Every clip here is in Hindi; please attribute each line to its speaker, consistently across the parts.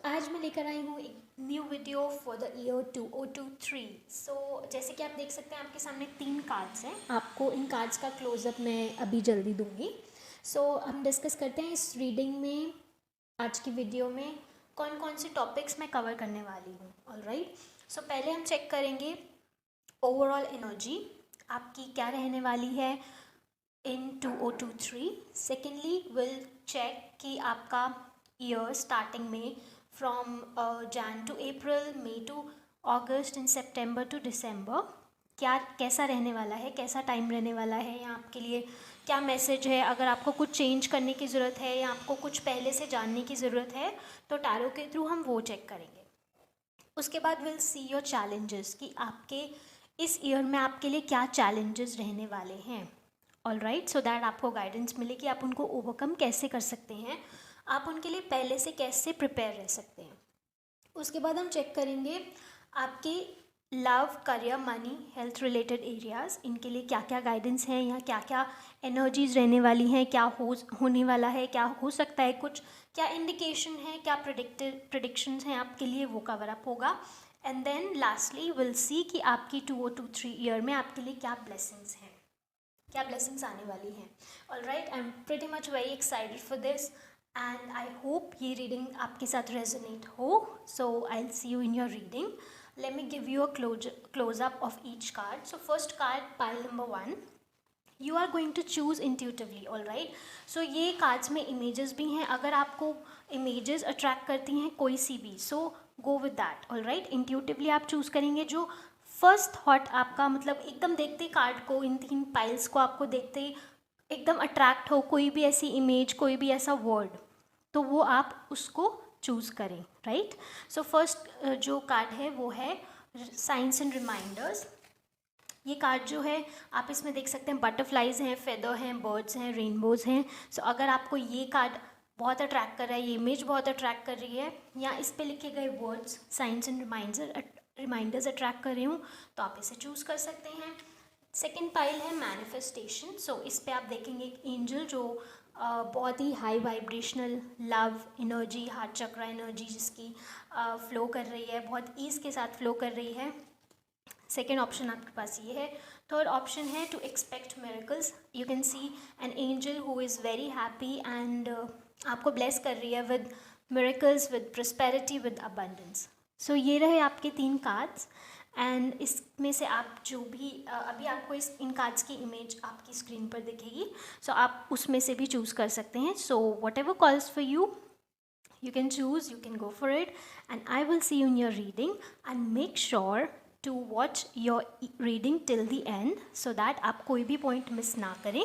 Speaker 1: आज मैं लेकर आई हूँ एक new video for the year 2023। जैसे कि आप देख सकते हैं आपके सामने 3 कार्ड्स हैं। आपको इन कार्ड्स का क्लोजअप मैं अभी जल्दी दूंगी। हम डिस्कस करते हैं इस रीडिंग में, आज की वीडियो में कौन कौन से टॉपिक्स मैं कवर करने वाली हूँ। ऑलराइट, पहले हम चेक करेंगे ओवरऑल एनर्जी आपकी क्या रहने वाली है इन 2023। सेकेंडली विल चेक कि आपका ईयर स्टार्टिंग में from Jan to April, May to August and September to December क्या कैसा रहने वाला है, कैसा टाइम रहने वाला है, या आपके लिए क्या मैसेज है। अगर आपको कुछ चेंज करने की ज़रूरत है या आपको कुछ पहले से जानने की ज़रूरत है तो टैरो के थ्रू हम वो चेक करेंगे। उसके बाद विल सी योर चैलेंजेस कि आपके इस ईयर में आपके लिए क्या चैलेंजेस रहने वाले हैं। ऑलराइट, सो दैट आपको गाइडेंस मिले कि आप उनको ओवरकम कैसे कर सकते हैं, आप उनके लिए पहले से कैसे प्रिपेयर रह सकते हैं। उसके बाद हम चेक करेंगे आपके love, career, money, health related areas, इनके लिए क्या क्या गाइडेंस है या क्या क्या एनर्जीज रहने वाली हैं, क्या होने वाला है, क्या हो सकता है, कुछ क्या इंडिकेशन है, क्या प्रिडिक्शंस हैं आपके लिए, वो कवर अप होगा। And then lastly will see कि आपकी 2023 ईयर में आपके लिए क्या ब्लेसिंग्स हैं, क्या ब्लेसिंग्स आने वाली हैं। Alright, I am pretty much very excited for this and I hope ये रीडिंग आपके साथ रेजोनेट हो। So I will see you in your reading. Let me give you a close up of each card. First card, pile number 1, you are going to choose intuitively. Alright, ये कार्ड्स में इमेजेस भी हैं। अगर आपको इमेजेस अट्रैक्ट करती हैं कोई सी भी, so go with that. Alright, intuitively आप चूज़ करेंगे जो फर्स्ट थॉट आपका, मतलब एकदम देखते कार्ड को, इन 3 पाइल्स को आपको देखते ही एकदम अट्रैक्ट हो, कोई भी ऐसी इमेज, कोई भी ऐसा वर्ड, तो वो आप उसको चूज़ करें। राइट, फर्स्ट जो कार्ड है वो है साइंस एंड रिमाइंडर्स। ये कार्ड जो है आप इसमें देख सकते हैं बटरफ्लाइज हैं, फेदर हैं, बर्ड्स हैं, रेनबोज हैं। अगर आपको ये कार्ड बहुत अट्रैक्ट कर रहा है, ये इमेज बहुत अट्रैक्ट कर रही है, या इस पे लिखे गए words signs and reminders attract कर रही हूँ, तो आप इसे चूज़ कर सकते हैं। सेकेंड पाइल है मैनिफेस्टेशन। इस पे आप देखेंगे एक एंजल जो बहुत ही high vibrational love energy, heart chakra energy जिसकी फ्लो कर रही है, बहुत ईज के साथ फ्लो कर रही है। सेकेंड ऑप्शन आपके पास ये है। थर्ड ऑप्शन है to expect miracles. You can see an angel who is very happy and आपको ब्लेस कर रही है with miracles, with prosperity, with abundance. ये रहे आपके 3 कार्ड्स एंड इसमें से आप जो भी अभी आपको इन कार्ड्स की इमेज आपकी स्क्रीन पर दिखेगी, आप उसमें से भी चूज़ कर सकते हैं। What ever calls for you, you can choose, you can go for it, and I will see you in your reading. And make sure to watch your reading till the end so that आप कोई भी point miss ना करें,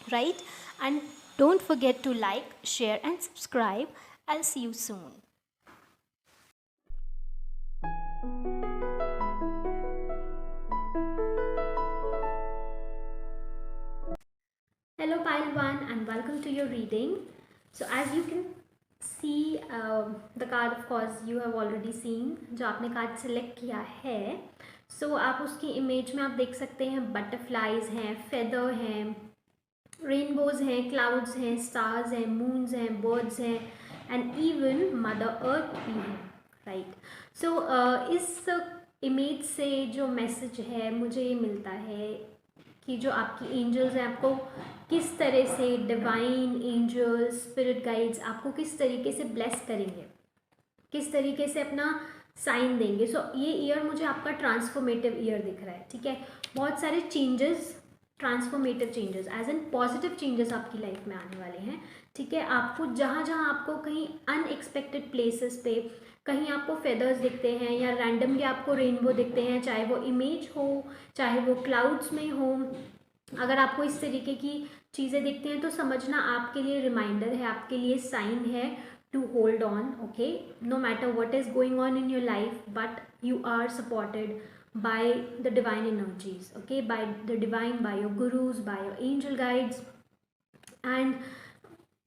Speaker 1: right? And don't forget to like, share and subscribe. I'll see you soon. Hello pile 1 and welcome to your reading. As you can see, the card of course you have already seen, जो आपने कार्ड सेलेक्ट किया है। आप उसकी इमेज में आप देख सकते हैं बटरफ्लाइज हैं, फेदर हैं, रेनबोज हैं, क्लाउड्स हैं, स्टार्स हैं, मून्स हैं, बर्ड्स हैं एंड इवन मदर अर्थ भी है। राइट, इस इमेज से जो मैसेज है मुझे ये मिलता है कि जो आपकी एंजल्स हैं आपको किस तरह से, डिवाइन एंजल्स, स्पिरिट गाइड्स आपको किस तरीके से ब्लेस करेंगे, किस तरीके से अपना साइन देंगे। ये ईयर मुझे आपका ट्रांसफॉर्मेटिव ईयर दिख रहा है। ठीक है, बहुत सारे changes, transformative changes as an positive changes आपकी लाइफ में आने वाले हैं। ठीक है, आपको जहाँ जहाँ आपको कहीं अनएक्सपेक्टेड प्लेसेस पे कहीं आपको फेदर्स दिखते हैं या रैंडमली आपको रेनबो दिखते हैं, चाहे वो इमेज हो चाहे वो क्लाउड्स में हो, अगर आपको इस तरीके की चीज़ें दिखती हैं तो समझना आपके लिए रिमाइंडर है, आपके लिए साइन है to hold on. Okay, no matter what is going on in your life, but you are supported by the divine energies. Okay, by the divine, by your gurus, by your angel guides. and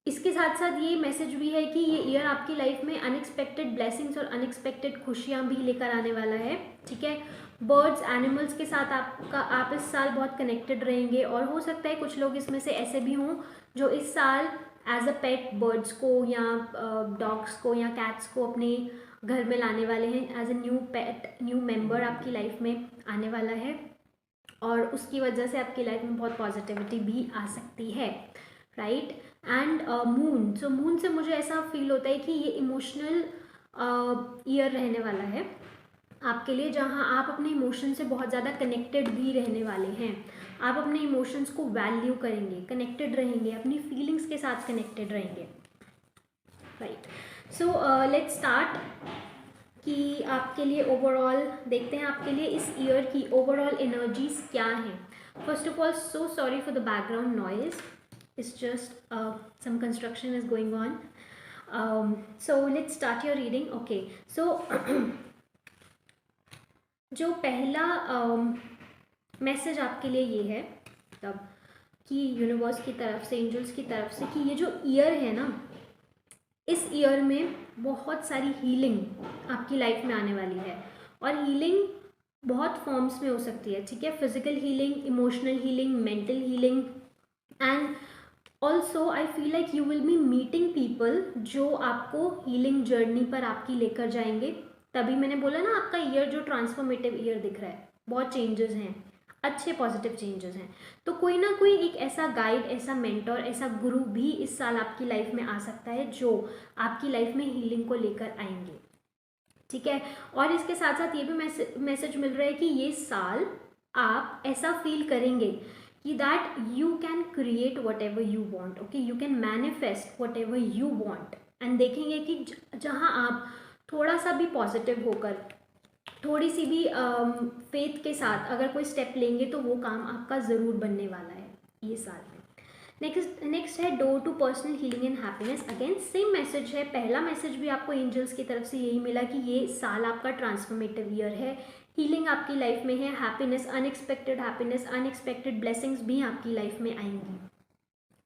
Speaker 1: इसके साथ साथ ये मैसेज भी है कि ये ईयर आपकी लाइफ में अनएक्सपेक्टेड ब्लेसिंग्स और अनएक्सपेक्टेड खुशियाँ भी लेकर आने वाला है। ठीक है, बर्ड्स, एनिमल्स के साथ आप इस साल बहुत कनेक्टेड रहेंगे और हो सकता है कुछ लोग इसमें से ऐसे भी हों जो इस साल एज अ पेट बर्ड्स को या डॉग्स को या कैट्स को अपने घर में लाने वाले हैं। As a new pet, new member आपकी लाइफ में आने वाला है और उसकी वजह से आपकी लाइफ में बहुत पॉजिटिविटी भी आ सकती है, right. And moon, so moon से मुझे ऐसा फील होता है कि ये इमोशनल ईयर रहने वाला है आपके लिए, जहाँ आप अपने इमोशन से बहुत ज़्यादा कनेक्टेड भी रहने वाले हैं। आप अपने इमोशंस को वैल्यू करेंगे, कनेक्टेड रहेंगे, अपनी फीलिंग्स के साथ कनेक्टेड रहेंगे, राइट। सो लेट्स स्टार्ट कि आपके लिए ओवरऑल देखते हैं आपके लिए इस ईयर की ओवरऑल एनर्जीज क्या हैं। First of all, so sorry for the background noise, it's just some construction is going on. So let's start your reading. Okay, so जो पहला मैसेज आपके लिए ये है तब कि यूनिवर्स की तरफ से, एंजल्स की तरफ से, कि ये जो ईयर है ना, इस ईयर में बहुत सारी हीलिंग आपकी लाइफ में आने वाली है। और हीलिंग बहुत फॉर्म्स में हो सकती है, ठीक है। Physical healing, emotional healing, mental healing, and also I feel like you will B meeting people जो आपको हीलिंग जर्नी पर आपकी लेकर जाएंगे। तभी मैंने बोला ना, आपका ईयर जो ट्रांसफॉर्मेटिव ईयर दिख रहा है, बहुत चेंजेस हैं, अच्छे पॉजिटिव चेंजेस हैं। तो कोई ना कोई एक ऐसा गाइड, ऐसा मेंटोर, ऐसा गुरु भी इस साल आपकी लाइफ में आ सकता है जो आपकी लाइफ में हीलिंग को लेकर आएंगे, ठीक है। और इसके साथ साथ ये भी मैसेज मिल रहा है कि ये साल आप ऐसा फील करेंगे कि that you can create what ever you want, okay, you can manifest what ever you want. And देखेंगे कि जहाँ आप थोड़ा सा भी पॉजिटिव होकर, थोड़ी सी भी फेथ के साथ अगर कोई स्टेप लेंगे तो वो काम आपका ज़रूर बनने वाला है ये साल में। नेक्स्ट है door to personal healing and happiness. Again same message है, पहला मैसेज भी आपको एंजल्स की तरफ से यही मिला कि ये साल आपका ट्रांसफॉर्मेटिव ईयर है, हीलिंग आपकी लाइफ में है, हैप्पीनेस, अनएक्सपेक्टेड ब्लेसिंग्स भी आपकी लाइफ में आएंगी,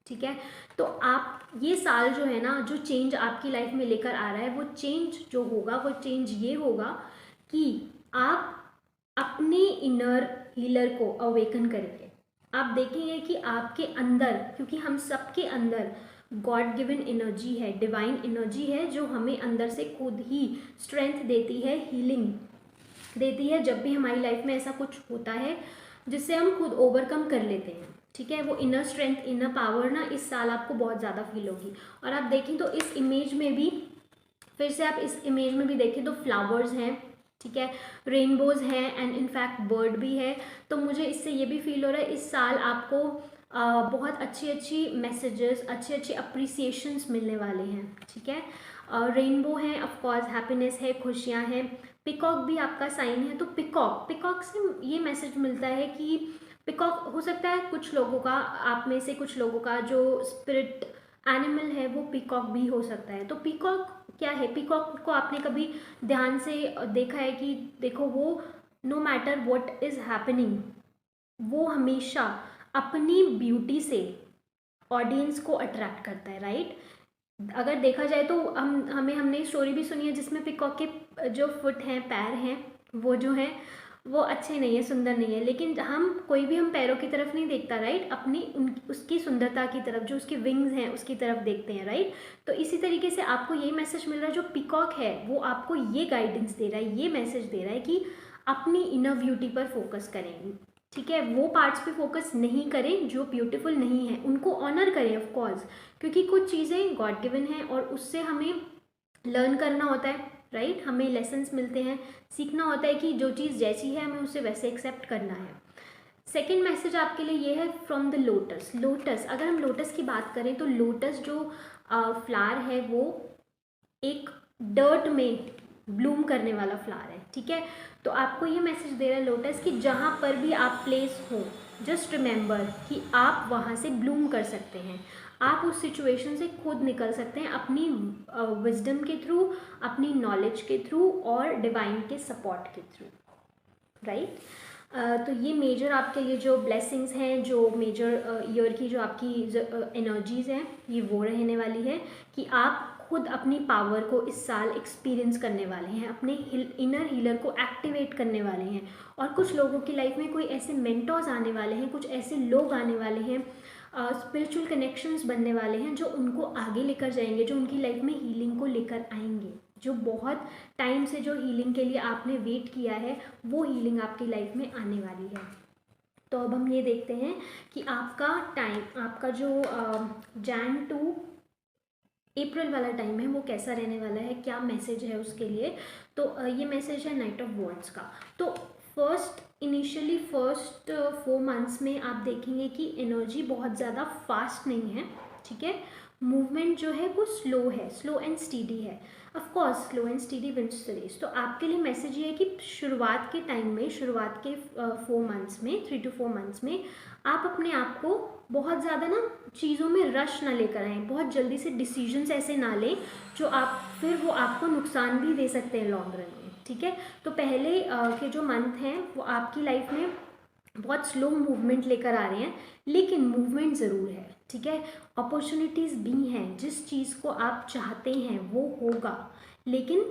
Speaker 1: ठीक है। तो आप ये साल जो है ना, जो चेंज आपकी लाइफ में लेकर आ रहा है, वो चेंज जो होगा, वो चेंज ये होगा कि आप अपने इनर हीलर को अवेकन करेंगे। आप देखेंगे कि आपके अंदर, क्योंकि हम सबके अंदर गॉड गिवन एनर्जी है, डिवाइन एनर्जी है, जो हमें अंदर से खुद ही स्ट्रेंथ देती है, हीलिंग देती है जब भी हमारी लाइफ में ऐसा कुछ होता है जिससे हम खुद ओवरकम कर लेते हैं, ठीक है। वो इनर स्ट्रेंथ, इनर पावर ना इस साल आपको बहुत ज़्यादा फील होगी। और आप देखें तो इस इमेज में भी, फिर से आप इस इमेज में भी देखें तो फ्लावर्स हैं, ठीक है, रेनबोज हैं, एंड इनफैक्ट बर्ड भी है। तो मुझे इससे ये भी फील हो रहा है इस साल आपको बहुत अच्छी मैसेजेस, अच्छे अप्रिसिएशंस मिलने वाले हैं, ठीक है। रेनबो है, ऑफकोर्स हैप्पीनेस है, खुशियाँ हैं। पिकॉक भी आपका साइन है, तो पिकॉक से ये मैसेज मिलता है कि पिकॉक हो सकता है कुछ लोगों का, आप में से कुछ लोगों का जो स्पिरिट एनिमल है वो पिकॉक भी हो सकता है। तो पिकॉक क्या है, पिकॉक को आपने कभी ध्यान से देखा है कि देखो, वो no matter what is happening, वो हमेशा अपनी ब्यूटी से ऑडियंस को अट्रैक्ट करता है, राइट। अगर देखा जाए तो हमने स्टोरी भी सुनी है जिसमें पिकॉक के जो फुट हैं, पैर हैं, वो जो हैं वो अच्छे नहीं है, सुंदर नहीं है, लेकिन कोई भी हम पैरों की तरफ नहीं देखता, राइट, उसकी सुंदरता की तरफ, जो उसके विंग्स हैं उसकी तरफ देखते हैं, राइट। तो इसी तरीके से आपको ये मैसेज मिल रहा है, जो पिकॉक है वो आपको ये गाइडेंस दे रहा है, ये मैसेज दे रहा है कि अपनी इनर ब्यूटी पर फोकस करें, ठीक है। वो पार्ट्स पे फोकस नहीं करें जो ब्यूटीफुल नहीं है, उनको ऑनर करें ऑफ कोर्स, क्योंकि कुछ चीज़ें गॉड गिवन हैं और उससे हमें लर्न करना होता है, राइट। हमें लेसन्स मिलते हैं, सीखना होता है कि जो चीज़ जैसी है हमें उसे वैसे एक्सेप्ट करना है। सेकेंड मैसेज आपके लिए ये है फ्रॉम द लोटस। अगर हम लोटस की बात करें तो लोटस जो फ्लावर है वो एक डर्ट में ब्लूम करने वाला फ्लावर है, ठीक है। तो आपको ये मैसेज दे रहा है लोटस कि जहाँ पर भी आप प्लेस हो, जस्ट रिमेंबर कि आप वहाँ से ब्लूम कर सकते हैं, आप उस सिचुएशन से खुद निकल सकते हैं अपनी विजडम के थ्रू, अपनी नॉलेज के थ्रू और डिवाइन के सपोर्ट के थ्रू, राइट। तो ये मेजर आपके लिए जो ब्लेसिंग्स हैं, जो मेजर ईयर की जो आपकी एनर्जीज़ हैं, ये वो रहने वाली है कि आप खुद अपनी पावर को इस साल एक्सपीरियंस करने वाले हैं, अपने इनर हीलर को एक्टिवेट करने वाले हैं। और कुछ लोगों की लाइफ में कोई ऐसे मेंटर्स आने वाले हैं, कुछ ऐसे लोग आने वाले हैं स्पिरिचुअल कनेक्शंस बनने वाले हैं जो उनको आगे लेकर जाएंगे, जो उनकी लाइफ में हीलिंग को लेकर आएंगे। जो बहुत टाइम से जो हीलिंग के लिए आपने वेट किया है वो हीलिंग आपकी लाइफ में आने वाली है। तो अब हम ये देखते हैं कि आपका टाइम, आपका जो जैन टू अप्रैल वाला टाइम है वो कैसा रहने वाला है, क्या मैसेज है उसके लिए। तो ये मैसेज है नाइट ऑफ वॉन्ड्स का। तो इनिशियली फर्स्ट 4 मंथ्स में आप देखेंगे कि एनर्जी बहुत ज़्यादा फास्ट नहीं है, ठीक है। मूवमेंट जो है वो स्लो है, स्लो एंड स्टीडी है। Of course slow and steady wins the race. तो आपके लिए मैसेज ये है कि शुरुआत के टाइम में, शुरुआत के 4 मंथ्स में, 3 to 4 मंथ्स में आप अपने आप को बहुत ज़्यादा ना चीज़ों में रश ना लेकर आएँ, बहुत जल्दी से डिसीजंस ऐसे ना लें जो आप फिर वो आपको नुकसान भी दे सकते हैं लॉन्ग रन में, ठीक है। तो पहले के जो मंथ हैं वो आपकी लाइफ में बहुत स्लो मूवमेंट लेकर आ रहे हैं, लेकिन मूवमेंट ज़रूर है, ठीक है। अपॉर्चुनिटीज़ भी हैं, जिस चीज़ को आप चाहते हैं वो होगा, लेकिन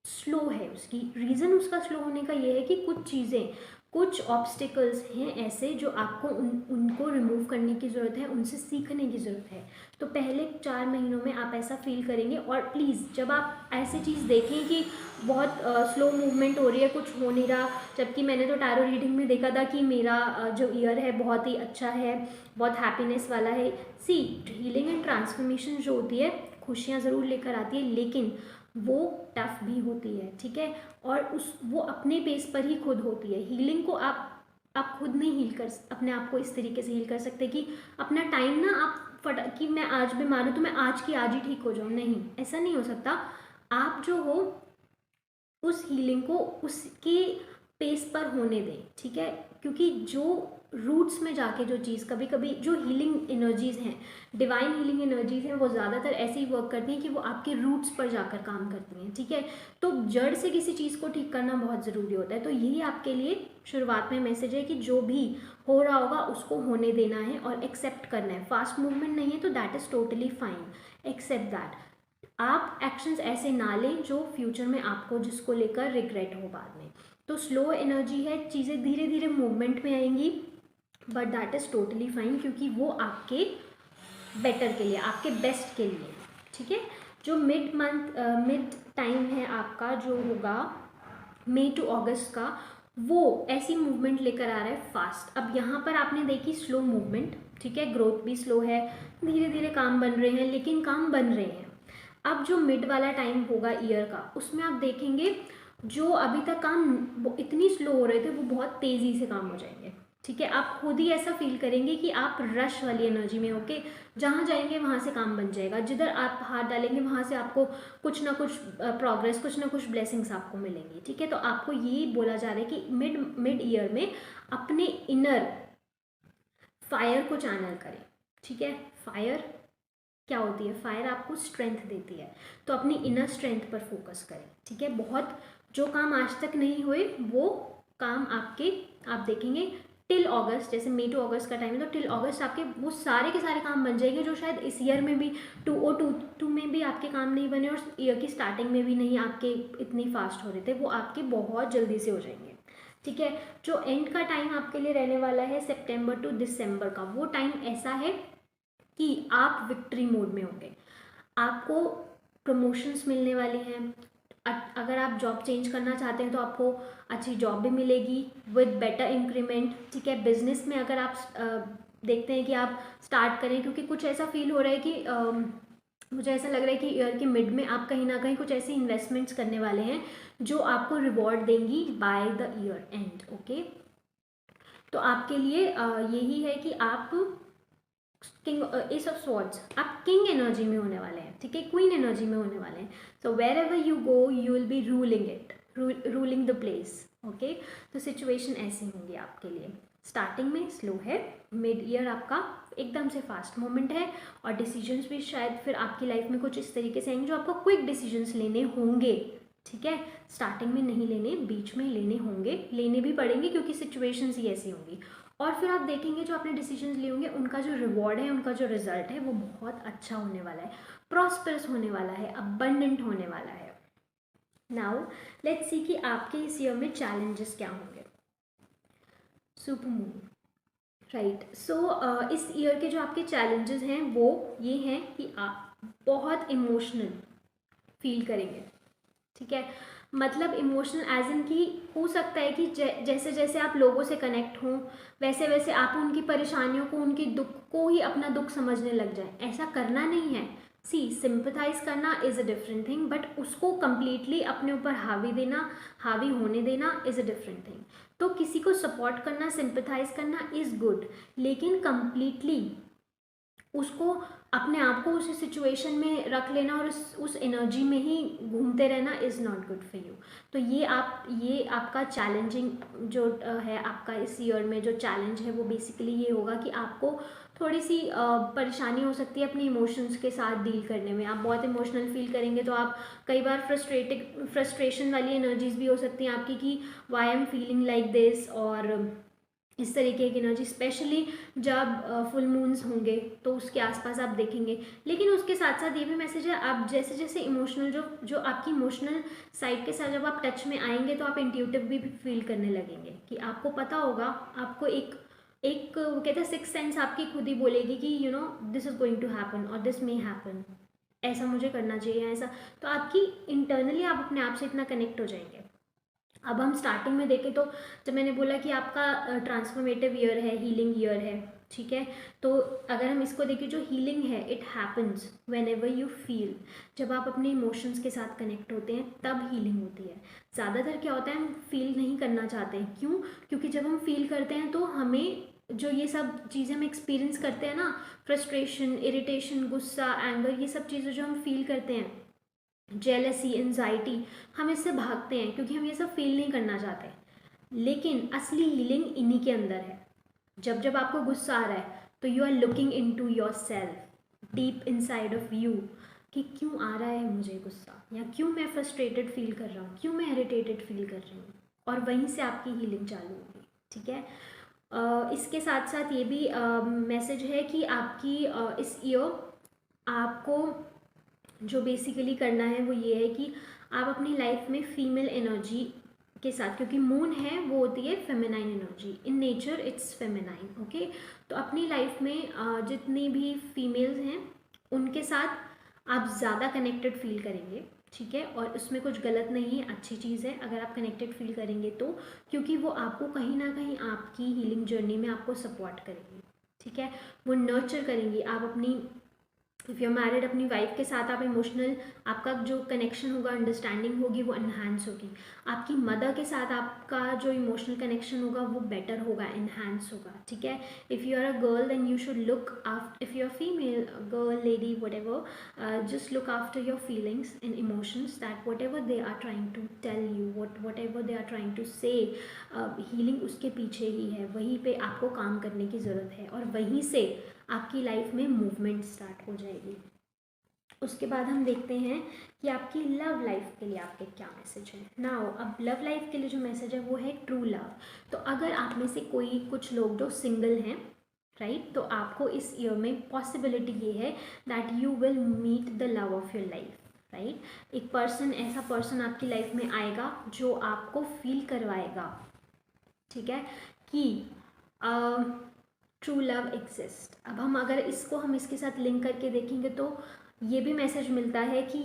Speaker 1: स्लो है। उसकी रीज़न, उसका स्लो होने का ये है कि कुछ चीज़ें, कुछ ऑब्स्टिकल्स हैं ऐसे जो आपको उनको रिमूव करने की ज़रूरत है, उनसे सीखने की ज़रूरत है। तो पहले 4 महीनों में आप ऐसा फील करेंगे। और प्लीज़ जब आप ऐसी चीज़ देखें कि बहुत स्लो मूवमेंट हो रही है, कुछ हो नहीं रहा, जबकि मैंने तो टैरो रीडिंग में देखा था कि मेरा जो ईयर है बहुत ही अच्छा है, बहुत हैप्पीनेस वाला है। सी, हीलिंग एंड ट्रांसफॉर्मेशन जो होती है खुशियाँ ज़रूर लेकर आती है, लेकिन वो टफ भी होती है, ठीक है। और वो अपने पेस पर ही खुद होती है। हीलिंग को आप खुद नहीं हील कर, अपने आप को इस तरीके से हील कर सकते कि अपना टाइम ना आप कि मैं आज बीमार हूँ तो मैं आज की आज ही ठीक हो जाऊँ, नहीं, ऐसा नहीं हो सकता। आप जो हो उस हीलिंग को उसके पेस पर होने दें, ठीक है। क्योंकि जो रूट्स में जाके जो चीज़, कभी कभी जो हीलिंग एनर्जीज़ हैं, डिवाइन हीलिंग एनर्जीज़ हैं, वो ज़्यादातर ऐसे ही वर्क करती हैं कि वो आपके रूट्स पर जाकर काम करती हैं, ठीक है। तो जड़ से किसी चीज़ को ठीक करना बहुत ज़रूरी होता है। तो यही आपके लिए शुरुआत में मैसेज है कि जो भी हो रहा होगा उसको होने देना है और एक्सेप्ट करना है। फास्ट मूवमेंट नहीं है तो that is totally fine, except that. आप एक्शंस ऐसे ना लें जो फ्यूचर में आपको जिसको लेकर रिग्रेट हो बाद में। तो स्लो एनर्जी है, चीज़ें धीरे धीरे मूवमेंट में आएंगी, but that is totally fine, क्योंकि वो आपके बेटर के लिए, आपके बेस्ट के लिए, ठीक है। जो मिड टाइम है आपका, जो होगा मई टू अगस्त का, वो ऐसी मूवमेंट लेकर आ रहा है फास्ट। अब यहाँ पर आपने देखी स्लो मूवमेंट, ठीक है, ग्रोथ भी स्लो है, धीरे धीरे काम बन रहे हैं, लेकिन काम बन रहे हैं। अब जो मिड वाला टाइम होगा ईयर का, उसमें आप देखेंगे जो अभी तक काम इतनी स्लो हो रहे थे वो बहुत तेज़ी से काम हो जाएंगे, ठीक है। आप खुद ही ऐसा फील करेंगे कि आप रश वाली एनर्जी में होके जहाँ जाएंगे वहाँ से काम बन जाएगा, जिधर आप हाथ डालेंगे वहाँ से आपको कुछ ना कुछ प्रोग्रेस, कुछ ना कुछ ब्लेसिंग्स आपको मिलेंगी, ठीक है। तो आपको यही बोला जा रहा है कि मिड ईयर में अपने इनर फायर को चैनल करें, ठीक है। फायर क्या होती है? फायर आपको स्ट्रेंथ देती है, तो अपनी इनर स्ट्रेंथ पर फोकस करें, ठीक है। बहुत जो काम आज तक नहीं हुए वो काम आपके, आप देखेंगे टिल अगस्त, जैसे मई टू अगस्त का टाइम है तो टिल अगस्त आपके वो सारे के सारे काम बन जाएंगे जो शायद इस ईयर में भी 2022 में भी आपके काम नहीं बने और ईयर की स्टार्टिंग में भी नहीं आपके इतनी फास्ट हो रहे थे, वो आपके बहुत जल्दी से हो जाएंगे, ठीक है। जो एंड का टाइम आपके लिए रहने वाला है सितंबर टू दिसंबर का, वो टाइम ऐसा है कि आप विक्ट्री मोड में होंगे, आपको प्रमोशंस मिलने वाली हैं। अगर आप जॉब चेंज करना चाहते हैं तो आपको अच्छी जॉब भी मिलेगी विद बेटर इंक्रीमेंट, ठीक है। बिजनेस में अगर आप देखते हैं कि आप स्टार्ट करें, क्योंकि कुछ ऐसा फील हो रहा है कि मुझे ऐसा लग रहा है कि ईयर के मिड में आप कहीं ना कहीं कुछ ऐसी इन्वेस्टमेंट्स करने वाले हैं जो आपको रिवॉर्ड देंगी by the year and, okay. तो आपके लिए यही है कि आप किंग एस ऑफ स्वॉर्ड्स, आप किंग एनर्जी में होने वाले हैं, ठीक है, क्वीन एनर्जी में होने वाले हैं। So wherever you go you will be ruling it, ruling the place, okay. तो सिचुएशन ऐसी होंगी आपके लिए। स्टार्टिंग में स्लो है, मिड ईयर आपका एकदम से फास्ट मोमेंट है, और डिसीजंस भी शायद फिर आपकी लाइफ में कुछ इस तरीके से आएंगे जो आपको क्विक डिसीजंस लेने होंगे, ठीक है। स्टार्टिंग में नहीं लेने, बीच में लेने होंगे, लेने भी पड़ेंगे क्योंकि सिचुएशंस ही ऐसी होंगी। और फिर आप देखेंगे जो आपने डिसीजंस लिए होंगे उनका जो रिवॉर्ड है, उनका जो रिजल्ट है वो बहुत अच्छा होने वाला है, प्रॉस्परस होने वाला है, अबंडेंट होने वाला है। नाउ लेट्स सी कि आपके इस ईयर में चैलेंजेस क्या होंगे। Super moon, right. सो इस ईयर के जो आपके चैलेंजेस हैं वो ये हैं कि आप बहुत इमोशनल फील करेंगे, ठीक है। मतलब इमोशनल एज इन की हो सकता है कि जैसे जैसे आप लोगों से कनेक्ट हों वैसे वैसे आप उनकी परेशानियों को, उनके दुख को ही अपना दुख समझने लग जाए। ऐसा करना नहीं है। सी सिंपथाइज करना is a different thing, but उसको कम्प्लीटली अपने ऊपर हावी देना, हावी होने देना इज़ अ डिफरेंट थिंग। तो किसी को सपोर्ट करना, सिंपथाइज करना इज़ गुड, लेकिन कम्प्लीटली उसको अपने आप को उस सिचुएशन में रख लेना और उस एनर्जी में ही घूमते रहना is not good for you. तो ये आपका चैलेंजिंग जो है आपका इस ईयर में जो चैलेंज है वो बेसिकली ये होगा कि आपको थोड़ी सी परेशानी हो सकती है अपने इमोशंस के साथ डील करने में। आप बहुत इमोशनल फील करेंगे तो आप कई बार फ्रस्ट्रेशन वाली एनर्जीज भी हो सकती हैं आपकी कि why am feeling like this, और इस तरीके की एनर्जी स्पेशली जब फुल मून्स होंगे तो उसके आसपास आप देखेंगे। लेकिन उसके साथ साथ ये भी मैसेज है, आप जैसे जैसे इमोशनल जो आपकी इमोशनल साइड के साथ जब आप टच में आएंगे तो आप इंट्यूटिव भी फील करने लगेंगे कि आपको पता होगा, आपको एक एक वो कहते हैं सिक्स सेंस आपकी खुद ही बोलेगी कि you know this is going to happen और दिस मे हैपन, ऐसा मुझे करना चाहिए ऐसा। तो आपकी इंटरनली आप अपने आप से इतना कनेक्ट हो जाएंगे। अब हम स्टार्टिंग में देखें तो जब मैंने बोला कि आपका ट्रांसफॉर्मेटिव ईयर है, हीलिंग ईयर है, ठीक है। तो अगर हम इसको देखें, जो हीलिंग है it happens when ever you feel, जब आप अपने इमोशंस के साथ कनेक्ट होते हैं तब हीलिंग होती है। ज़्यादातर क्या होता है, हम फील नहीं करना चाहते हैं। क्यों? क्योंकि जब हम फील करते हैं तो हमें जो ये सब चीज़ें हम एक्सपीरियंस करते हैं ना, फ्रस्ट्रेशन, इरिटेशन, गुस्सा, एंगर, ये सब चीज़ें जो हम फील करते हैं, जेलसी, एंजाइटी, हम इससे भागते हैं क्योंकि हम ये सब फील नहीं करना चाहते। लेकिन असली हीलिंग इन्हीं के अंदर है। जब जब आपको गुस्सा आ रहा है तो you are looking into yourself, deep inside of you, कि क्यों आ रहा है मुझे गुस्सा, या क्यों मैं फ्रस्ट्रेटेड फील कर रहा हूँ, क्यों मैं इरिटेटेड फील कर रही हूँ, और वहीं से आपकी हीलिंग चालू होगी, ठीक है। इसके साथ साथ ये भी मैसेज है कि आपकी इस ईयर आपको जो बेसिकली करना है वो ये है कि आप अपनी लाइफ में फीमेल एनर्जी के साथ, क्योंकि मून है वो होती है feminine energy, in nature it's feminine, okay. तो अपनी लाइफ में जितनी भी फीमेल्स हैं उनके साथ आप ज़्यादा कनेक्टेड फील करेंगे, ठीक है। और उसमें कुछ गलत नहीं है, अच्छी चीज़ है अगर आप कनेक्टेड फील करेंगे तो, क्योंकि वो आपको कहीं ना कहीं आपकी हीलिंग जर्नी में आपको सपोर्ट करेंगी, ठीक है। वो नर्चर करेंगी। आप अपनी, इफ़ यू मैरिड, अपनी वाइफ के साथ आप इमोशनल, आपका जो कनेक्शन होगा, अंडरस्टैंडिंग होगी वो इन्हांस होगी। आपकी मदर के साथ आपका जो इमोशनल कनेक्शन होगा वो बेटर होगा, इन्हांस होगा, ठीक है। If you are a girl then you should look after, if you are female, girl, lady, whatever, just look after your feelings and emotions, that whatever they are trying to tell you, whatever they are trying to say, healing उसके पीछे ही है, वहीं पे आपको काम करने की ज़रूरत है और वहीं से आपकी लाइफ में मूवमेंट स्टार्ट हो जाएगी। उसके बाद हम देखते हैं कि आपकी लव लाइफ के लिए आपके क्या मैसेज है। नाउ अब लव लाइफ के लिए जो मैसेज है वो है ट्रू लव। तो अगर आप में से कोई कुछ लोग जो सिंगल हैं, राइट, तो आपको इस ईयर में पॉसिबिलिटी ये है that you will meet the love of your life, right. एक पर्सन, ऐसा पर्सन आपकी लाइफ में आएगा जो आपको फील करवाएगा, ठीक है, कि ट्रू लव एग्जिस्ट। अब हम अगर इसको हम इसके साथ लिंक करके देखेंगे तो ये भी मैसेज मिलता है कि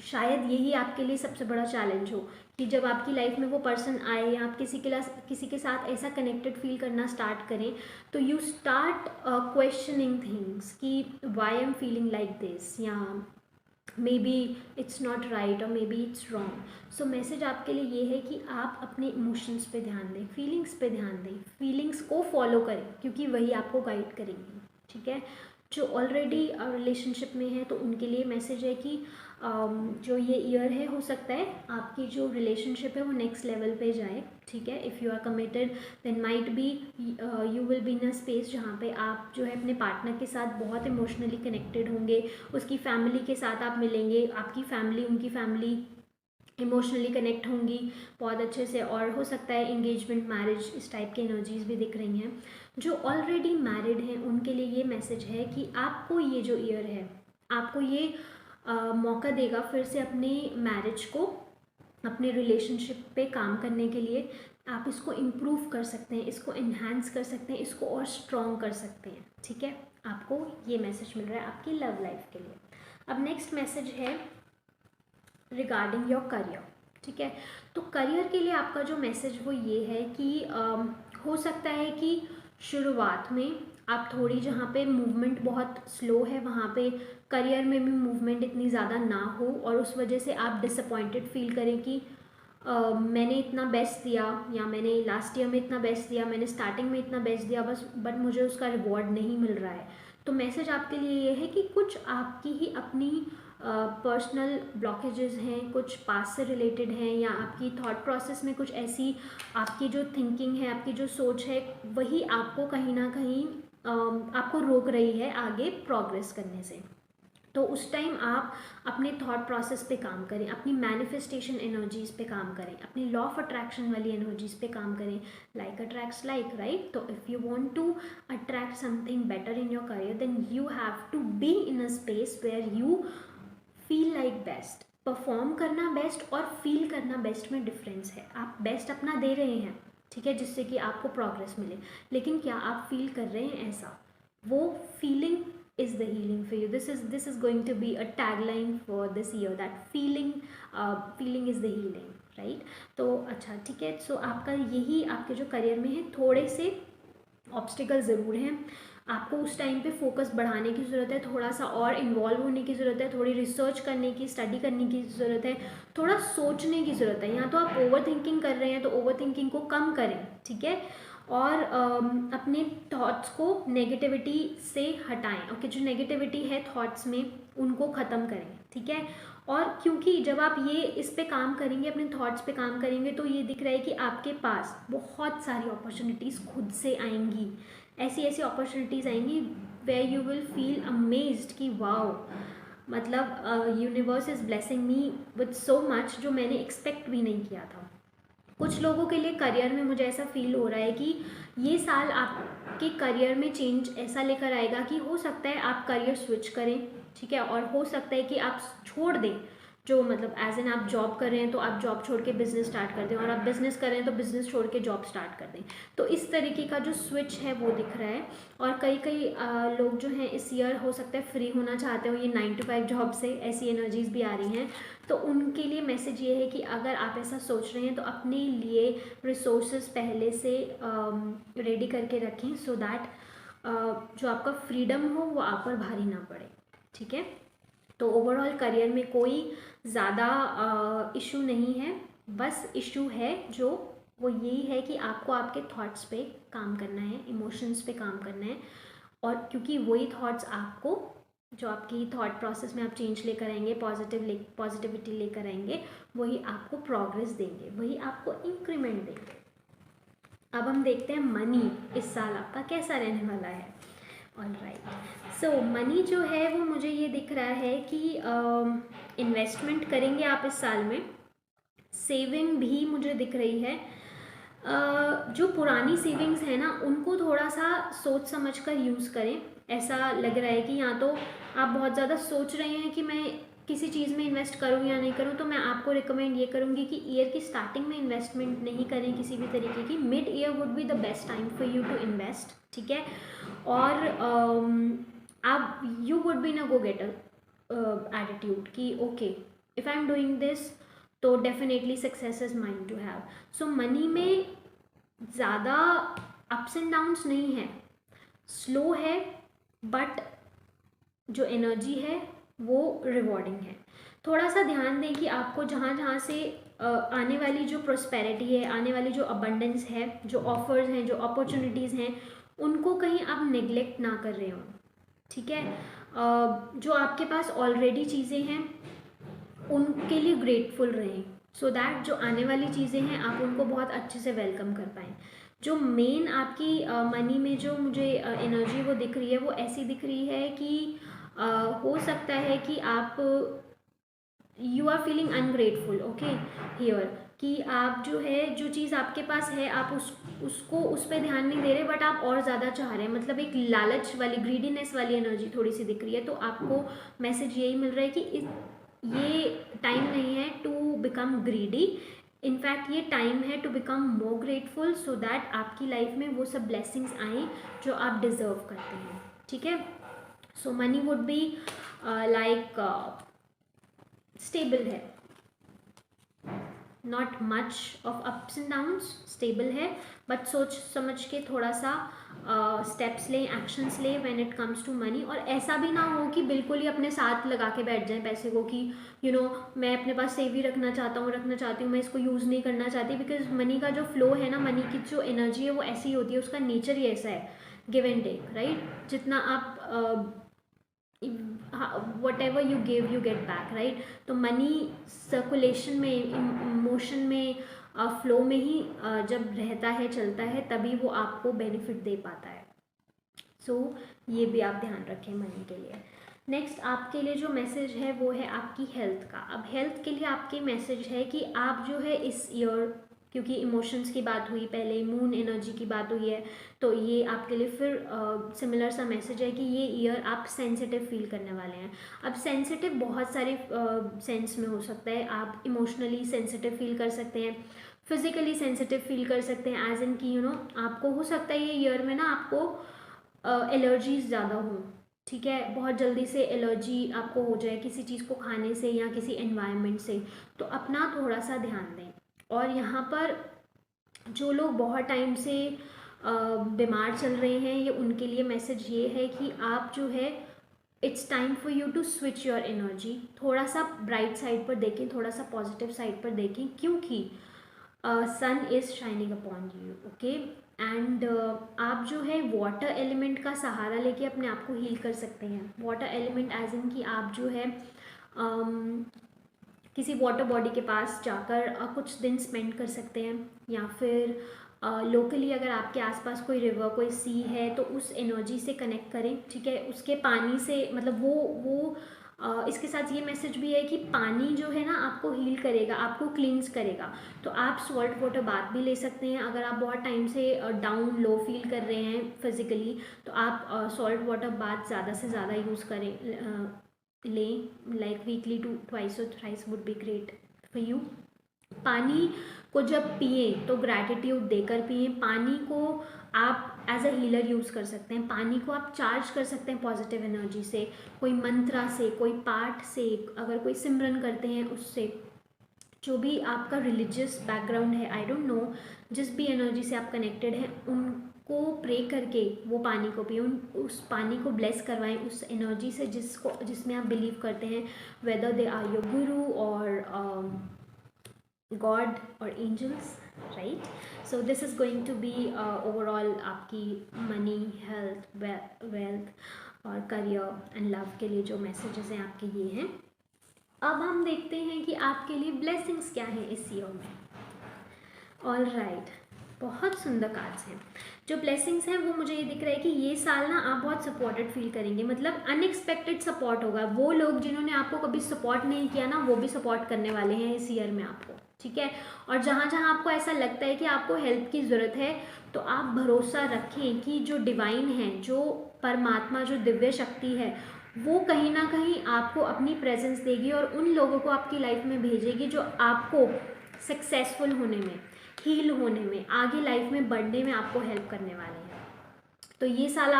Speaker 1: शायद यही आपके लिए सबसे बड़ा चैलेंज हो कि जब आपकी लाइफ में वो पर्सन आए या आप किसी के साथ ऐसा कनेक्टेड फील करना स्टार्ट करें तो यू स्टार्ट क्वेश्चनिंग थिंग्स कि why I am feeling like this, या maybe it's not right और maybe it's wrong. So message आपके लिए ये है कि आप अपने इमोशंस पे ध्यान दें, फीलिंग्स पे ध्यान दें, फीलिंग्स को फॉलो करें क्योंकि वही आपको गाइड करेंगी, ठीक है। जो ऑलरेडी रिलेशनशिप में है तो उनके लिए मैसेज है कि जो ये ईयर है हो सकता है आपकी जो रिलेशनशिप है वो नेक्स्ट लेवल पे जाए, ठीक है। If you are committed then might be you will be in a space जहाँ पे आप जो है अपने पार्टनर के साथ बहुत इमोशनली कनेक्टेड होंगे, उसकी फैमिली के साथ आप मिलेंगे, आपकी फैमिली उनकी फैमिली इमोशनली कनेक्ट होंगी बहुत अच्छे से, और हो सकता है इंगेजमेंट, मैरिज, इस टाइप की एनर्जीज भी दिख रही हैं। जो ऑलरेडी मैरिड हैं उनके लिए ये मैसेज है कि आपको ये जो ईयर है आपको ये मौका देगा फिर से अपने मैरिज को, अपने रिलेशनशिप पे काम करने के लिए, आप इसको इम्प्रूव कर सकते हैं, इसको इन्हांस कर सकते हैं, इसको और स्ट्रॉन्ग कर सकते हैं। ठीक है, आपको ये मैसेज मिल रहा है आपकी लव लाइफ के लिए। अब नेक्स्ट मैसेज है रिगार्डिंग योर करियर। ठीक है, तो करियर के लिए आपका जो मैसेज वो ये है कि हो सकता है कि शुरुआत में आप थोड़ी, जहाँ पे मूवमेंट बहुत स्लो है वहाँ पे करियर में भी मूवमेंट इतनी ज़्यादा ना हो, और उस वजह से आप डिसअपॉइंटेड फील करें कि मैंने इतना बेस्ट दिया, या मैंने लास्ट ईयर में इतना बेस्ट दिया, मैंने स्टार्टिंग में इतना बेस्ट दिया, बट मुझे उसका रिवॉर्ड नहीं मिल रहा है। तो मैसेज आपके लिए ये है कि कुछ आपकी ही अपनी पर्सनल ब्लॉकेजेस हैं, कुछ पास से रिलेटेड हैं, या आपकी थॉट प्रोसेस में कुछ ऐसी आपकी जो थिंकिंग है, आपकी जो सोच है, वही आपको कहीं ना कहीं आपको रोक रही है आगे प्रोग्रेस करने से। तो उस टाइम आप अपने थॉट प्रोसेस पे काम करें, अपनी मैनिफेस्टेशन एनर्जीज पे काम करें, अपनी लॉ ऑफ अट्रैक्शन वाली एनर्जीज पे काम करें। Like attracts like, right? तो if you want to attract something better in your career, then you have to be in a space where you feel like best. Perform करना बेस्ट और फील करना बेस्ट में डिफरेंस है। आप बेस्ट अपना दे रहे हैं, ठीक है, जिससे कि आपको प्रोग्रेस मिले, लेकिन क्या आप फील कर रहे हैं ऐसा? वो feeling is the healing for you. This is going to be a tagline for this year, that feeling is the healing, right? तो अच्छा, ठीक है, सो आपका यही आपके जो करियर में है थोड़े से ऑब्स्टिकल ज़रूर हैं। आपको उस टाइम पे फोकस बढ़ाने की ज़रूरत है, थोड़ा सा और इन्वॉल्व होने की ज़रूरत है, थोड़ी रिसर्च करने की, स्टडी करने की ज़रूरत है, थोड़ा सोचने की ज़रूरत है। यहाँ तो आप ओवर थिंकिंग कर रहे हैं, तो ओवर थिंकिंग को कम करें, ठीक है, और अपने थॉट्स को नेगेटिविटी से हटाएं। ओके, जो नेगेटिविटी है थॉट्स में उनको ख़त्म करें, ठीक है। और क्योंकि जब आप ये इस पे काम करेंगे, अपने थॉट्स पे काम करेंगे, तो ये दिख रहा है कि आपके पास बहुत सारी अपॉर्चुनिटीज़ खुद से आएंगी। ऐसी ऐसी अपॉर्चुनिटीज़ आएंगी where you will feel amazed कि वाओ, मतलब universe is blessing me with so much, जो मैंने एक्सपेक्ट भी नहीं किया था। कुछ लोगों के लिए करियर में मुझे ऐसा फील हो रहा है कि ये साल आपके करियर में चेंज ऐसा लेकर आएगा कि हो सकता है आप करियर स्विच करें, ठीक है, और हो सकता है कि आप छोड़ दें, जो मतलब एज एन आप जॉब कर रहे हैं तो आप जॉब छोड़ के बिज़नेस स्टार्ट कर दें, और आप बिज़नेस कर रहे हैं तो बिज़नेस छोड़ के जॉब स्टार्ट कर दें। तो इस तरीके का जो स्विच है वो दिख रहा है। और कई लोग जो हैं इस ईयर हो सकता है फ्री होना चाहते हो, ये 9 to 5 जॉब से, ऐसी एनर्जीज़ भी आ रही हैं। तो उनके लिए मैसेज ये है कि अगर आप ऐसा सोच रहे हैं तो अपने लिए रिसोर्सेज पहले से रेडी करके रखें, सो दैट जो आपका फ्रीडम हो वो आप पर भारी ना पड़े, ठीक है। तो ओवरऑल करियर में कोई ज़्यादा इशू नहीं है, बस इशू है जो वो यही है कि आपको आपके थॉट्स पे काम करना है, इमोशंस पे काम करना है, और क्योंकि वही थॉट्स आपको, जो आपकी थॉट प्रोसेस में आप चेंज लेकर आएंगे, पॉजिटिविटी लेकर आएंगे, वही आपको प्रोग्रेस देंगे, वही आपको इंक्रीमेंट देंगे। अब हम देखते हैं मनी इस साल आपका कैसा रहने वाला है। ऑलराइट, सो मनी जो है वो मुझे ये दिख रहा है कि इन्वेस्टमेंट करेंगे आप इस साल में, सेविंग भी मुझे दिख रही है। जो पुरानी सेविंग्स है ना, उनको थोड़ा सा सोच समझ कर यूज़ करें। ऐसा लग रहा है कि यहाँ तो आप बहुत ज़्यादा सोच रहे हैं कि मैं किसी चीज़ में इन्वेस्ट करूँ या नहीं करूँ, तो मैं आपको रिकमेंड ये करूँगी कि ईयर की स्टार्टिंग में इन्वेस्टमेंट नहीं करें किसी भी तरीके की। Mid year would be the best time for you to invest, ठीक है। और आप you would be in a go getter attitude कि okay, if I am doing this तो definitely success is mine to have. So money में ज़्यादा अप्स एंड डाउन्स नहीं है, स्लो है, बट जो एनर्जी है वो रिवॉर्डिंग है। थोड़ा सा ध्यान दें कि आपको जहाँ जहाँ से आने वाली जो प्रोस्पेरिटी है, आने वाली जो अबंडेंस है, जो ऑफर्स हैं, जो अपॉर्चुनिटीज़ हैं, उनको कहीं आप नेग्लेक्ट ना कर रहे हो, ठीक है। जो आपके पास ऑलरेडी चीज़ें हैं उनके लिए ग्रेटफुल रहें, सो दैट जो आने वाली चीज़ें हैं आप उनको बहुत अच्छे से वेलकम कर पाएँ। जो मेन आपकी मनी में जो मुझे एनर्जी वो दिख रही है, वो ऐसी दिख रही है कि हो सकता है कि आप you are feeling ungrateful, okay here, कि आप जो है, जो चीज़ आपके पास है आप उसको उस पर ध्यान नहीं दे रहे, बट आप और ज़्यादा चाह रहे हैं, मतलब एक लालच वाली, ग्रीडीनेस वाली एनर्जी थोड़ी सी दिख रही है। तो आपको मैसेज यही मिल रहा है कि ये टाइम नहीं है टू बिकम ग्रीडी, इनफैक्ट ये टाइम है to become more grateful so that आपकी लाइफ में वो सब ब्लेसिंग्स आएँ जो आप डिज़र्व करते हैं, ठीक है। So money would be like stable है, not much of ups and downs, stable है, बट सोच समझ के थोड़ा सा स्टेप्स लें, एक्शंस लें when it comes to money. और ऐसा भी ना हो कि बिल्कुल ही अपने साथ लगा के बैठ जाएं पैसे को कि मैं अपने पास सेव ही रखना चाहता हूँ, मैं इसको यूज़ नहीं करना चाहती, बिकॉज मनी का जो फ्लो है ना, मनी की जो एनर्जी है वो ऐसी होती है, उसका नेचर ही ऐसा है, गिव एंड टेक, राइट। जितना आप whatever you give you get back, right. तो मनी सर्कुलेशन में, इमोशन में, फ्लो में ही जब रहता है, चलता है, तभी वो आपको बेनिफिट दे पाता है। सो ये भी आप ध्यान रखें मनी के लिए। नेक्स्ट आपके लिए जो मैसेज है वो है आपकी हेल्थ का। अब हेल्थ के लिए आपके मैसेज है कि आप जो है इस ईयर, क्योंकि इमोशंस की बात हुई पहले, मून एनर्जी की बात हुई है, तो ये आपके लिए फिर सिमिलर सा मैसेज है कि ये ईयर आप सेंसिटिव फील करने वाले हैं। अब सेंसिटिव बहुत सारे सेंस में हो सकता है। आप इमोशनली सेंसिटिव फील कर सकते हैं, फिजिकली सेंसिटिव फील कर सकते हैं, एज इन कि आपको हो सकता है ये ईयर में ना आपको एलर्जीज ज़्यादा हों, ठीक है। बहुत जल्दी से एलर्जी आपको हो जाए किसी चीज़ को खाने से या किसी एनवायरनमेंट से, तो अपना थोड़ा सा ध्यान दें। और यहाँ पर जो लोग बहुत टाइम से बीमार चल रहे हैं, ये उनके लिए मैसेज ये है कि आप जो है, it's time for you to switch your energy. थोड़ा सा ब्राइट साइड पर देखें, थोड़ा सा पॉजिटिव साइड पर देखें, क्योंकि sun is shining upon you, okay. And आप जो है वाटर एलिमेंट का सहारा लेके अपने आप को हील कर सकते हैं। वाटर एलिमेंट एज इन कि आप जो है किसी वाटर बॉडी के पास जाकर कुछ दिन स्पेंड कर सकते हैं, या फिर लोकली अगर आपके आसपास कोई रिवर, कोई सी है, तो उस एनर्जी से कनेक्ट करें, ठीक है। उसके पानी से, मतलब वो इसके साथ ये मैसेज भी है कि पानी जो है ना आपको हील करेगा, आपको क्लींस करेगा। तो आप सॉल्ट वाटर बाथ भी ले सकते हैं। अगर आप बहुत टाइम से डाउन लो फील कर रहे हैं फिजिकली, तो आप सॉल्ट वाटर बाथ ज़्यादा से ज़्यादा यूज़ करें, लें, like weekly 2 or thrice would be great for you. पानी को जब पिए तो ग्रैटिट्यूड देकर पिए। पानी को आप एज अ हीलर यूज़ कर सकते हैं। पानी को आप चार्ज कर सकते हैं पॉजिटिव एनर्जी से, कोई मंत्रा से, कोई पाठ से, अगर कोई सिमरन करते हैं उससे। जो भी आपका रिलीजियस बैकग्राउंड है, आई डोंट नो, जिस भी एनर्जी से आप कनेक्टेड हैं, उनको प्रे करके वो पानी को पिए, उस पानी को ब्लेस करवाएं उस एनर्जी से जिसमें आप बिलीव करते हैं, वेदर दे आर योर गुरु और गॉड और angels, right. So this is going to be overall आपकी मनी, हेल्थ, वेल्थ और करियर एंड लव के लिए जो मैसेजेस हैं आपके ये हैं। अब हम देखते हैं कि आपके लिए ब्लेसिंग्स क्या हैं इस ईयर में। ऑल राइट, बहुत सुंदर कार्ड्स हैं। जो ब्लेसिंग्स हैं वो मुझे ये दिख रहा है कि ये साल ना आप बहुत सपोर्टेड फील करेंगे, मतलब अनएक्सपेक्टेड सपोर्ट होगा। वो लोग जिन्होंने आपको कभी सपोर्ट नहीं किया ना, वो भी सपोर्ट करने वाले हैं इस ईयर में आपको, ठीक है। और जहाँ जहाँ आपको ऐसा लगता है कि आपको हेल्प की ज़रूरत है, तो आप भरोसा रखें कि जो डिवाइन है, जो परमात्मा, जो दिव्य शक्ति है, वो कहीं ना कहीं आपको अपनी प्रेजेंस देगी और उन लोगों को आपकी लाइफ में भेजेगी जो आपको सक्सेसफुल होने में, हील होने में, आगे लाइफ में बढ़ने में आपको हेल्प करने वाले हैं। तो ये साल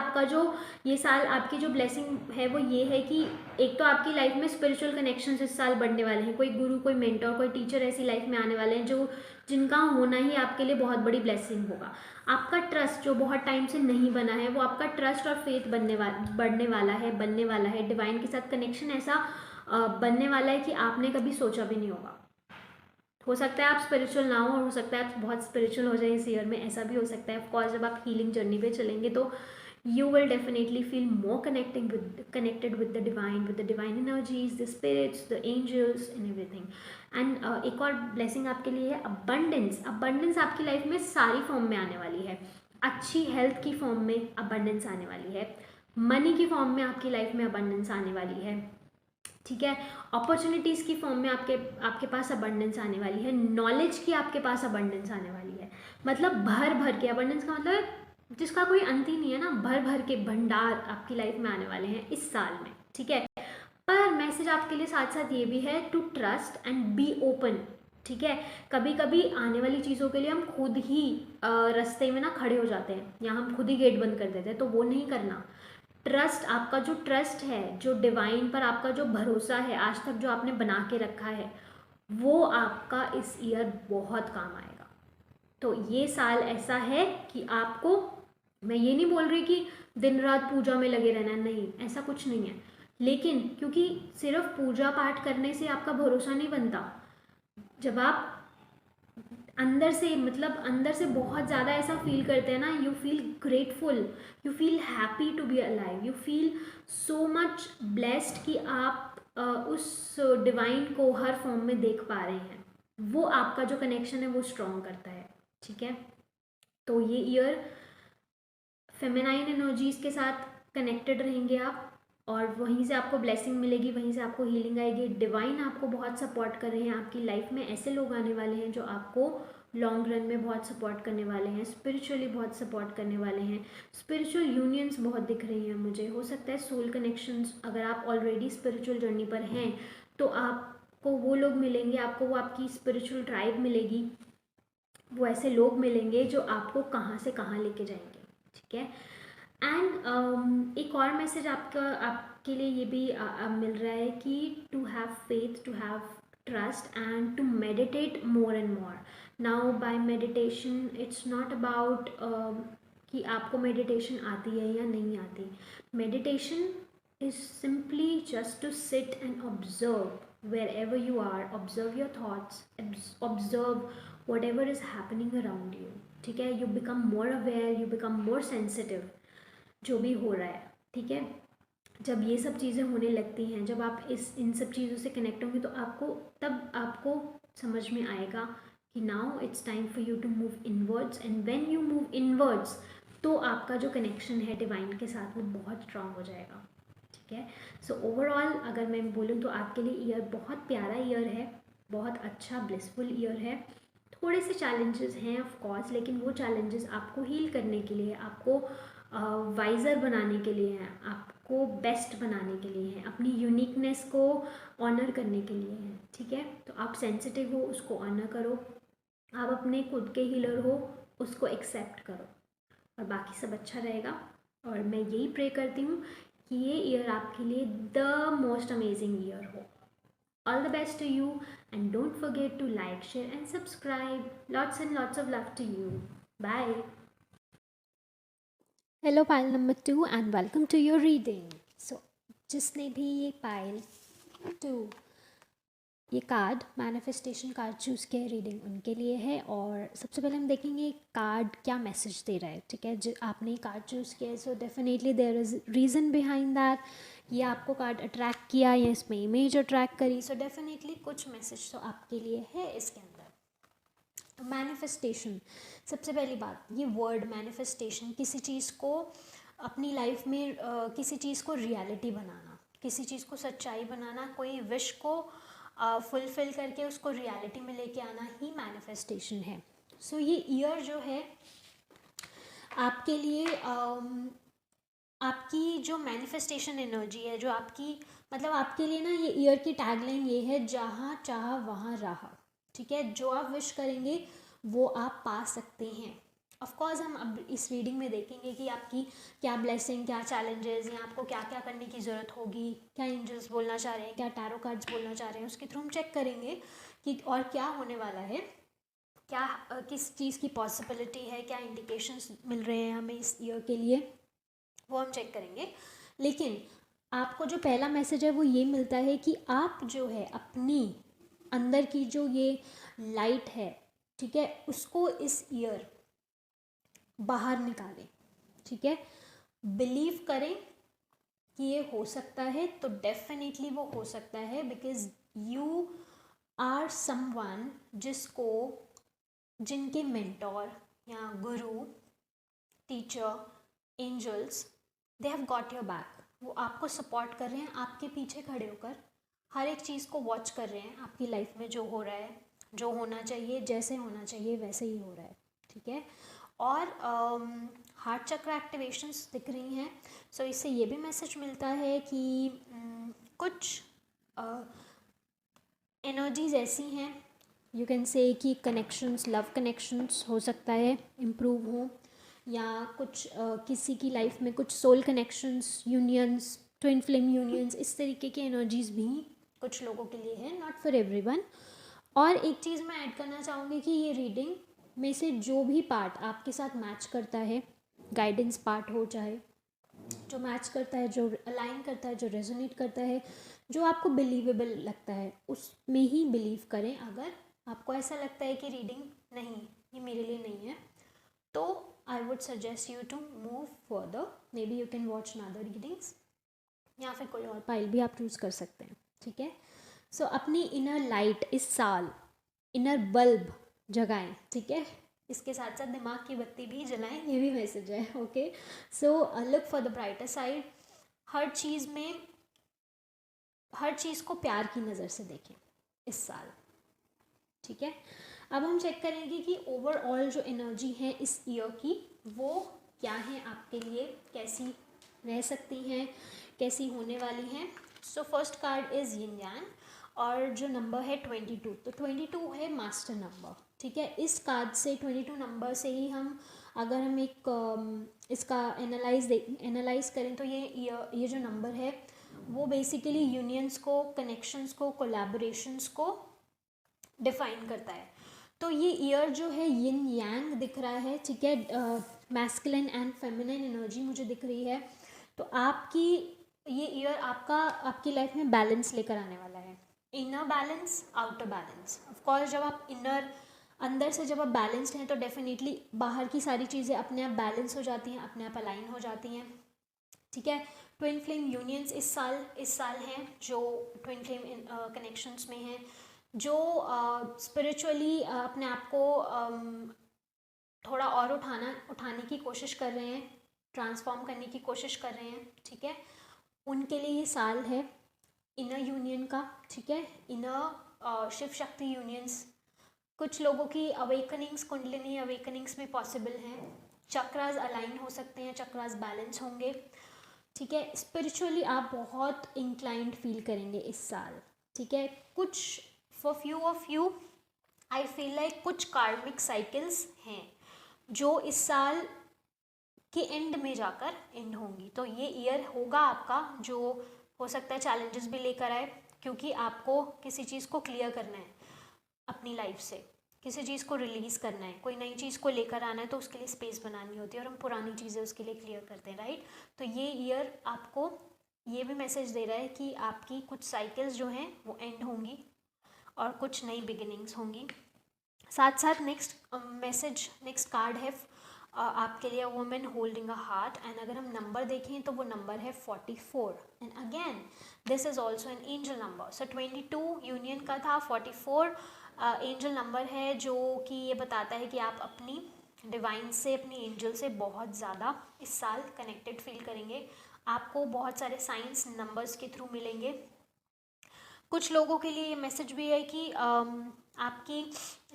Speaker 1: आपकी जो ब्लेसिंग है वो ये है कि एक तो आपकी लाइफ में स्पिरिचुअल कनेक्शंस इस साल बढ़ने वाले हैं। कोई गुरु, कोई मेंटर, कोई टीचर ऐसी लाइफ में आने वाले हैं जिनका होना ही आपके लिए बहुत बड़ी ब्लेसिंग होगा। आपका ट्रस्ट जो बहुत टाइम से नहीं बना है, वो आपका ट्रस्ट और फेथ बनने वाला है। डिवाइन के साथ कनेक्शन ऐसा बनने वाला है कि आपने कभी सोचा भी नहीं होगा। हो सकता है आप स्पिरिचुअल ना हो सकता है आप बहुत स्पिरिचुअल हो जाए इस ईयर में, ऐसा भी हो सकता है। ऑफकोर्स जब आप हीलिंग जर्नी पे चलेंगे तो you will definitely feel more connected with the divine energies, the spirits, the angels and everything. And एक और blessing आपके लिए है abundance आपकी लाइफ में सारी फॉर्म में आने वाली है। अच्छी हेल्थ की फॉर्म में abundance आने वाली है, मनी की फॉर्म में आपकी लाइफ में abundance आने वाली है, ठीक है। अपॉर्चुनिटीज़ की फॉर्म में आपके पास abundance आने वाली है, नॉलेज की आपके पास abundance आने वाली है। मतलब भर के abundance का मतलब जिसका कोई अंत ही नहीं है ना, भर के भंडार आपकी लाइफ में आने वाले हैं इस साल में, ठीक है। पर मैसेज आपके लिए साथ साथ ये भी है to trust and be open ठीक है। कभी कभी आने वाली चीज़ों के लिए हम खुद ही रास्ते में ना खड़े हो जाते हैं, या हम खुद ही गेट बंद कर देते हैं, तो वो नहीं करना। ट्रस्ट, आपका जो ट्रस्ट है, जो डिवाइन पर आपका जो भरोसा है आज तक जो आपने बना के रखा है, वो आपका इस ईयर बहुत काम आएगा। तो ये साल ऐसा है कि आपको, मैं ये नहीं बोल रही कि दिन रात पूजा में लगे रहना, नहीं, ऐसा कुछ नहीं है। लेकिन क्योंकि सिर्फ पूजा पाठ करने से आपका भरोसा नहीं बनता, जब आप अंदर से, मतलब अंदर से बहुत ज़्यादा ऐसा फील करते हैं ना, you feel grateful, you feel happy to be alive, you feel so much blessed कि आप उस डिवाइन को हर फॉर्म में देख पा रहे हैं, वो आपका जो कनेक्शन है वो स्ट्रॉन्ग करता है। ठीक है, तो ये ईयर फेमिनाइन एनर्जीज के साथ कनेक्टेड रहेंगे आप, और वहीं से आपको ब्लेसिंग मिलेगी, वहीं से आपको हीलिंग आएगी। डिवाइन आपको बहुत सपोर्ट कर रहे हैं, आपकी लाइफ में ऐसे लोग आने वाले हैं जो आपको लॉन्ग रन में बहुत सपोर्ट करने वाले हैं, स्पिरिचुअली बहुत सपोर्ट करने वाले हैं। स्पिरिचुअल यूनियंस बहुत दिख रही हैं मुझे, हो सकता है सोल कनेक्शंस, अगर आप ऑलरेडी स्पिरिचुअल जर्नी पर हैं तो आपको वो लोग मिलेंगे, आपको वो आपकी स्पिरिचुअल ट्राइब मिलेगी, वो ऐसे लोग मिलेंगे जो आपको कहाँ से कहाँ लेके जाएंगे। ठीक है, एंड एक और मैसेज आपके लिए ये भी मिल रहा है कि to have faith, to have trust and to meditate more and more. Now by meditation it's not about कि आपको मेडिटेशन आती है या नहीं आती। Meditation is simply just to sit and observe wherever you are, observe your thoughts, observe whatever is happening around you. ठीक है, you become more aware, you become more sensitive जो भी हो रहा है। ठीक है, जब ये सब चीज़ें होने लगती हैं, जब आप इन सब चीज़ों से कनेक्ट होंगे तो आपको समझ में आएगा कि now it's time for you to move inwards, and when you move inwards तो आपका जो कनेक्शन है डिवाइन के साथ वो बहुत स्ट्रांग हो जाएगा। ठीक है, सो ओवरऑल अगर मैं बोलूँ तो आपके लिए ईयर बहुत प्यारा ईयर है, बहुत अच्छा ब्लिसफुल ईयर है। थोड़े से चैलेंजेस हैं ऑफ कोर्स, लेकिन वो चैलेंजेस आपको हील करने के लिए, आपको वाइज़र बनाने के लिए हैं, आपको बेस्ट बनाने के लिए हैं, अपनी यूनिकनेस को ऑनर करने के लिए हैं। ठीक है, तो आप सेंसिटिव हो, उसको ऑनर करो, आप अपने खुद के हीलर हो, उसको एक्सेप्ट करो, और बाकी सब अच्छा रहेगा। और मैं यही प्रे करती हूँ कि ये ईयर आपके लिए द मोस्ट अमेजिंग ईयर हो। All the best to you, and don't forget to like, share and subscribe. Lots and lots of love to you. Bye. Hello pile number 2 and welcome to your reading. So जिसने भी ये पाइल 2 ये कार्ड मैनिफेस्टेशन कार्ड चूज़ किया है, रीडिंग उनके लिए है। और सबसे पहले हम देखेंगे कार्ड क्या मैसेज दे रहा है। ठीक है, जो आपने कार्ड चूज़ किया है, so definitely there is reason behind that, ये आपको कार्ड अट्रैक्ट किया या इसमें इमेज अट्रैक्ट करी, सो डेफिनेटली कुछ मैसेज तो आपके लिए है इसके अंदर। तो मैनिफेस्टेशन, सबसे पहली बात, ये वर्ड मैनिफेस्टेशन, किसी चीज़ को अपनी लाइफ में किसी चीज़ को रियलिटी बनाना, किसी चीज़ को सच्चाई बनाना, कोई विश को फुलफिल करके उसको रियलिटी में लेके आना ही मैनिफेस्टेशन है। सो ये ईयर जो है आपके लिए आपकी जो मैनिफेस्टेशन एनर्जी है, जो आपकी, मतलब आपके लिए ना ये ईयर की टैगलाइन ये है, जहाँ चाह वहाँ राह। ठीक है, जो आप विश करेंगे वो आप पा सकते हैं। ऑफ कोर्स हम अब इस रीडिंग में देखेंगे कि आपकी क्या ब्लेसिंग, क्या चैलेंजेस, या आपको क्या क्या करने की ज़रूरत होगी, क्या एंजल्स बोलना चाह रहे हैं, क्या टैरो कार्ड्स बोलना चाह रहे हैं, उसके थ्रू हम चेक करेंगे कि और क्या होने वाला है, क्या किस चीज़ की पॉसिबिलिटी है, क्या इंडिकेशंस मिल रहे हैं हमें इस ईयर के लिए, वो हम चेक करेंगे। लेकिन आपको जो पहला मैसेज है वो ये मिलता है कि आप जो है अपनी अंदर की जो ये लाइट है, ठीक है, उसको इस ईयर बाहर निकालें। ठीक है, बिलीव करें कि ये हो सकता है, तो डेफिनेटली वो हो सकता है, बिकॉज यू आर समवन जिनके मेंटोर या guru, teacher, angels, they have got your back. वो आपको सपोर्ट कर रहे हैं, आपके पीछे खड़े होकर हर एक चीज़ को वॉच कर रहे हैं, आपकी लाइफ में जो हो रहा है, जो होना चाहिए, जैसे होना चाहिए वैसे ही हो रहा है। ठीक है, और हार्ट चक्र एक्टिवेशंस दिख रही हैं। सो इससे ये भी मैसेज मिलता है कि कुछ एनर्जीज ऐसी हैं यू कैन से कि कनेक्शंस, लव कनेक्शंस हो सकता है इम्प्रूव हो, या कुछ किसी की लाइफ में कुछ soul connections, unions, twin flame unions, इस तरीके की एनर्जीज भी कुछ लोगों के लिए है, नॉट फॉर एवरीवन। और एक चीज़ मैं ऐड करना चाहूँगी कि ये रीडिंग में से जो भी पार्ट आपके साथ मैच करता है, गाइडेंस पार्ट हो चाहे, जो मैच करता है, जो अलाइन करता है, जो रेजोनेट करता है, जो आपको बिलीवेबल लगता है, उसमें ही बिलीव करें। अगर आपको ऐसा लगता है कि रीडिंग नहीं, ये मेरे लिए नहीं है, तो I would suggest you to move further, maybe you can watch another readings, या फिर कोई और पाइल भी आप चूज़ कर सकते हैं, ठीक है। सो अपनी इनर लाइट इस साल, इनर बल्ब जगाएं, ठीक है। इसके साथ साथ दिमाग की बत्ती भी जलाएं, ये भी मैसेज है, okay. So look for the brighter side. हर चीज़ में, हर चीज़ को प्यार की नज़र से देखें इस साल, ठीक है। अब हम चेक करेंगे कि ओवरऑल जो एनर्जी है इस ईयर की वो क्या है आपके लिए, कैसी रह सकती हैं, कैसी होने वाली हैं। सो फर्स्ट कार्ड इज़ यिन यांग, और जो नंबर है 22, तो 22 है मास्टर नंबर, ठीक है। इस कार्ड से 22 नंबर से ही हम, अगर हम एक इसका एनालाइज करें तो ये जो नंबर है वो बेसिकली यूनियंस को, कनेक्शंस को, कोलैबोरेशंस को डिफाइन करता है। तो ये ईयर जो है यिन यांग दिख रहा है, ठीक है। मैस्कुलिन एंड फेमिनिन एनर्जी मुझे दिख रही है। तो आपकी ये ईयर आपकी लाइफ में बैलेंस लेकर आने वाला है, inner balance, outer balance. Of course जब आप अंदर से जब आप बैलेंस्ड हैं तो डेफिनेटली बाहर की सारी चीज़ें अपने आप बैलेंस हो जाती हैं, अपने आप अलाइन हो जाती हैं, ठीक है। ट्विन फ्लेम यूनियंस इस साल हैं, जो ट्विन फ्लेम कनेक्शंस में हैं, जो स्पिरिचुअली अपने आप को थोड़ा और उठाने की कोशिश कर रहे हैं, ट्रांसफॉर्म करने की कोशिश कर रहे हैं, ठीक है। उनके लिए ये साल है इनर यूनियन का, ठीक है। इनर शिव शक्ति यूनियंस, कुछ लोगों की अवेकनिंग्स, कुंडलिनी अवेकनिंग्स में पॉसिबल हैं, चक्रास अलाइन हो सकते हैं, चक्रास बैलेंस होंगे, ठीक है। स्पिरिचुअली आप बहुत इंक्लाइंड फील करेंगे इस साल, ठीक है। कुछ for few of you I feel like कुछ कार्मिक साइकिल्स हैं जो इस साल के एंड में जाकर एंड होंगी। तो ये ईयर होगा आपका जो हो सकता है चैलेंजेस भी लेकर आए, क्योंकि आपको किसी चीज़ को क्लियर करना है अपनी लाइफ से, किसी चीज़ को रिलीज़ करना है, कोई नई चीज़ को लेकर आना है, तो उसके लिए स्पेस बनानी होती है, और हम पुरानी चीज़ें उसके लिए क्लियर करते हैं, राइट। तो ये ईयर आपको ये भी मैसेज दे रहा है कि आपकी कुछ साइकिल्स जो हैं वो एंड होंगी और कुछ नई बिगिनिंग्स होंगी। साथ साथ नेक्स्ट कार्ड है आपके लिए, women holding a heart, and अगर हम नंबर देखें तो वो नंबर है 44, and again this is also an angel number. So 22 union का था, 44 एंजल नंबर है, जो कि ये बताता है कि आप अपनी डिवाइन से, अपनी एंजल से बहुत ज़्यादा इस साल कनेक्टेड फील करेंगे। आपको बहुत सारे साइंस नंबर्स के थ्रू मिलेंगे। कुछ लोगों के लिए ये मैसेज भी है कि आपकी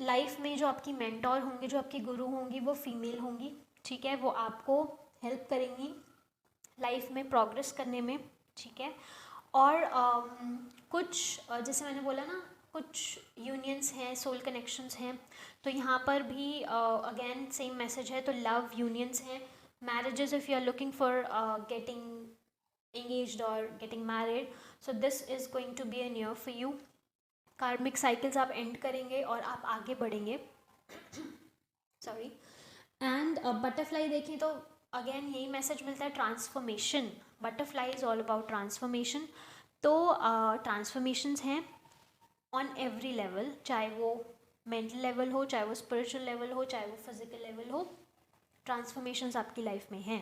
Speaker 1: लाइफ में जो आपकी मेंटोर होंगे, जो आपकी गुरु होंगी, वो फीमेल होंगी, ठीक है। वो आपको हेल्प करेंगी लाइफ में प्रोग्रेस करने में, ठीक है। और कुछ जैसे मैंने बोला ना, कुछ यूनियंस हैं, सोल कनेक्शंस हैं, तो यहाँ पर भी अगेन सेम मैसेज है। तो लव यूनियंस हैं, marriages, if you are looking for getting engaged or getting married, so this is going to be a year for you। कार्मिक साइकिल्स आप एंड करेंगे और आप आगे बढ़ेंगे, सॉरी। एंड बटरफ्लाई देखें तो अगेन यही मैसेज मिलता है, transformation. Butterfly is all about transformation. तो ट्रांसफॉर्मेशंस हैं ऑन एवरी लेवल, चाहे वो मेंटल लेवल हो, चाहे वो स्पिरिचुअल लेवल हो, चाहे वो फिजिकल लेवल हो, ट्रांसफॉर्मेशंस आपकी लाइफ में हैं,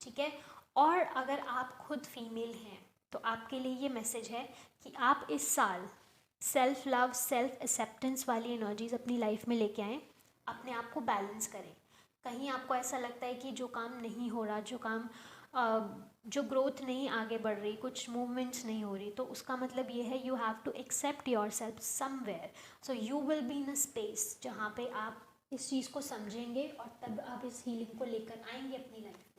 Speaker 1: ठीक है। और अगर आप खुद फीमेल हैं तो आपके लिए ये मैसेज है कि आप इस साल सेल्फ लव, सेल्फ एक्सेप्टेंस वाली एनर्जीज अपनी लाइफ में लेके आएँ, अपने आप को बैलेंस करें। कहीं आपको ऐसा लगता है कि जो काम नहीं हो रहा, जो ग्रोथ नहीं आगे बढ़ रही, कुछ मूवमेंट्स नहीं हो रही, तो उसका मतलब ये है you have to accept yourself somewhere. So you will be in a space जहाँ पे आप इस चीज़ को समझेंगे और तब आप इस हीलिंग को लेकर आएंगे अपनी लाइफ में।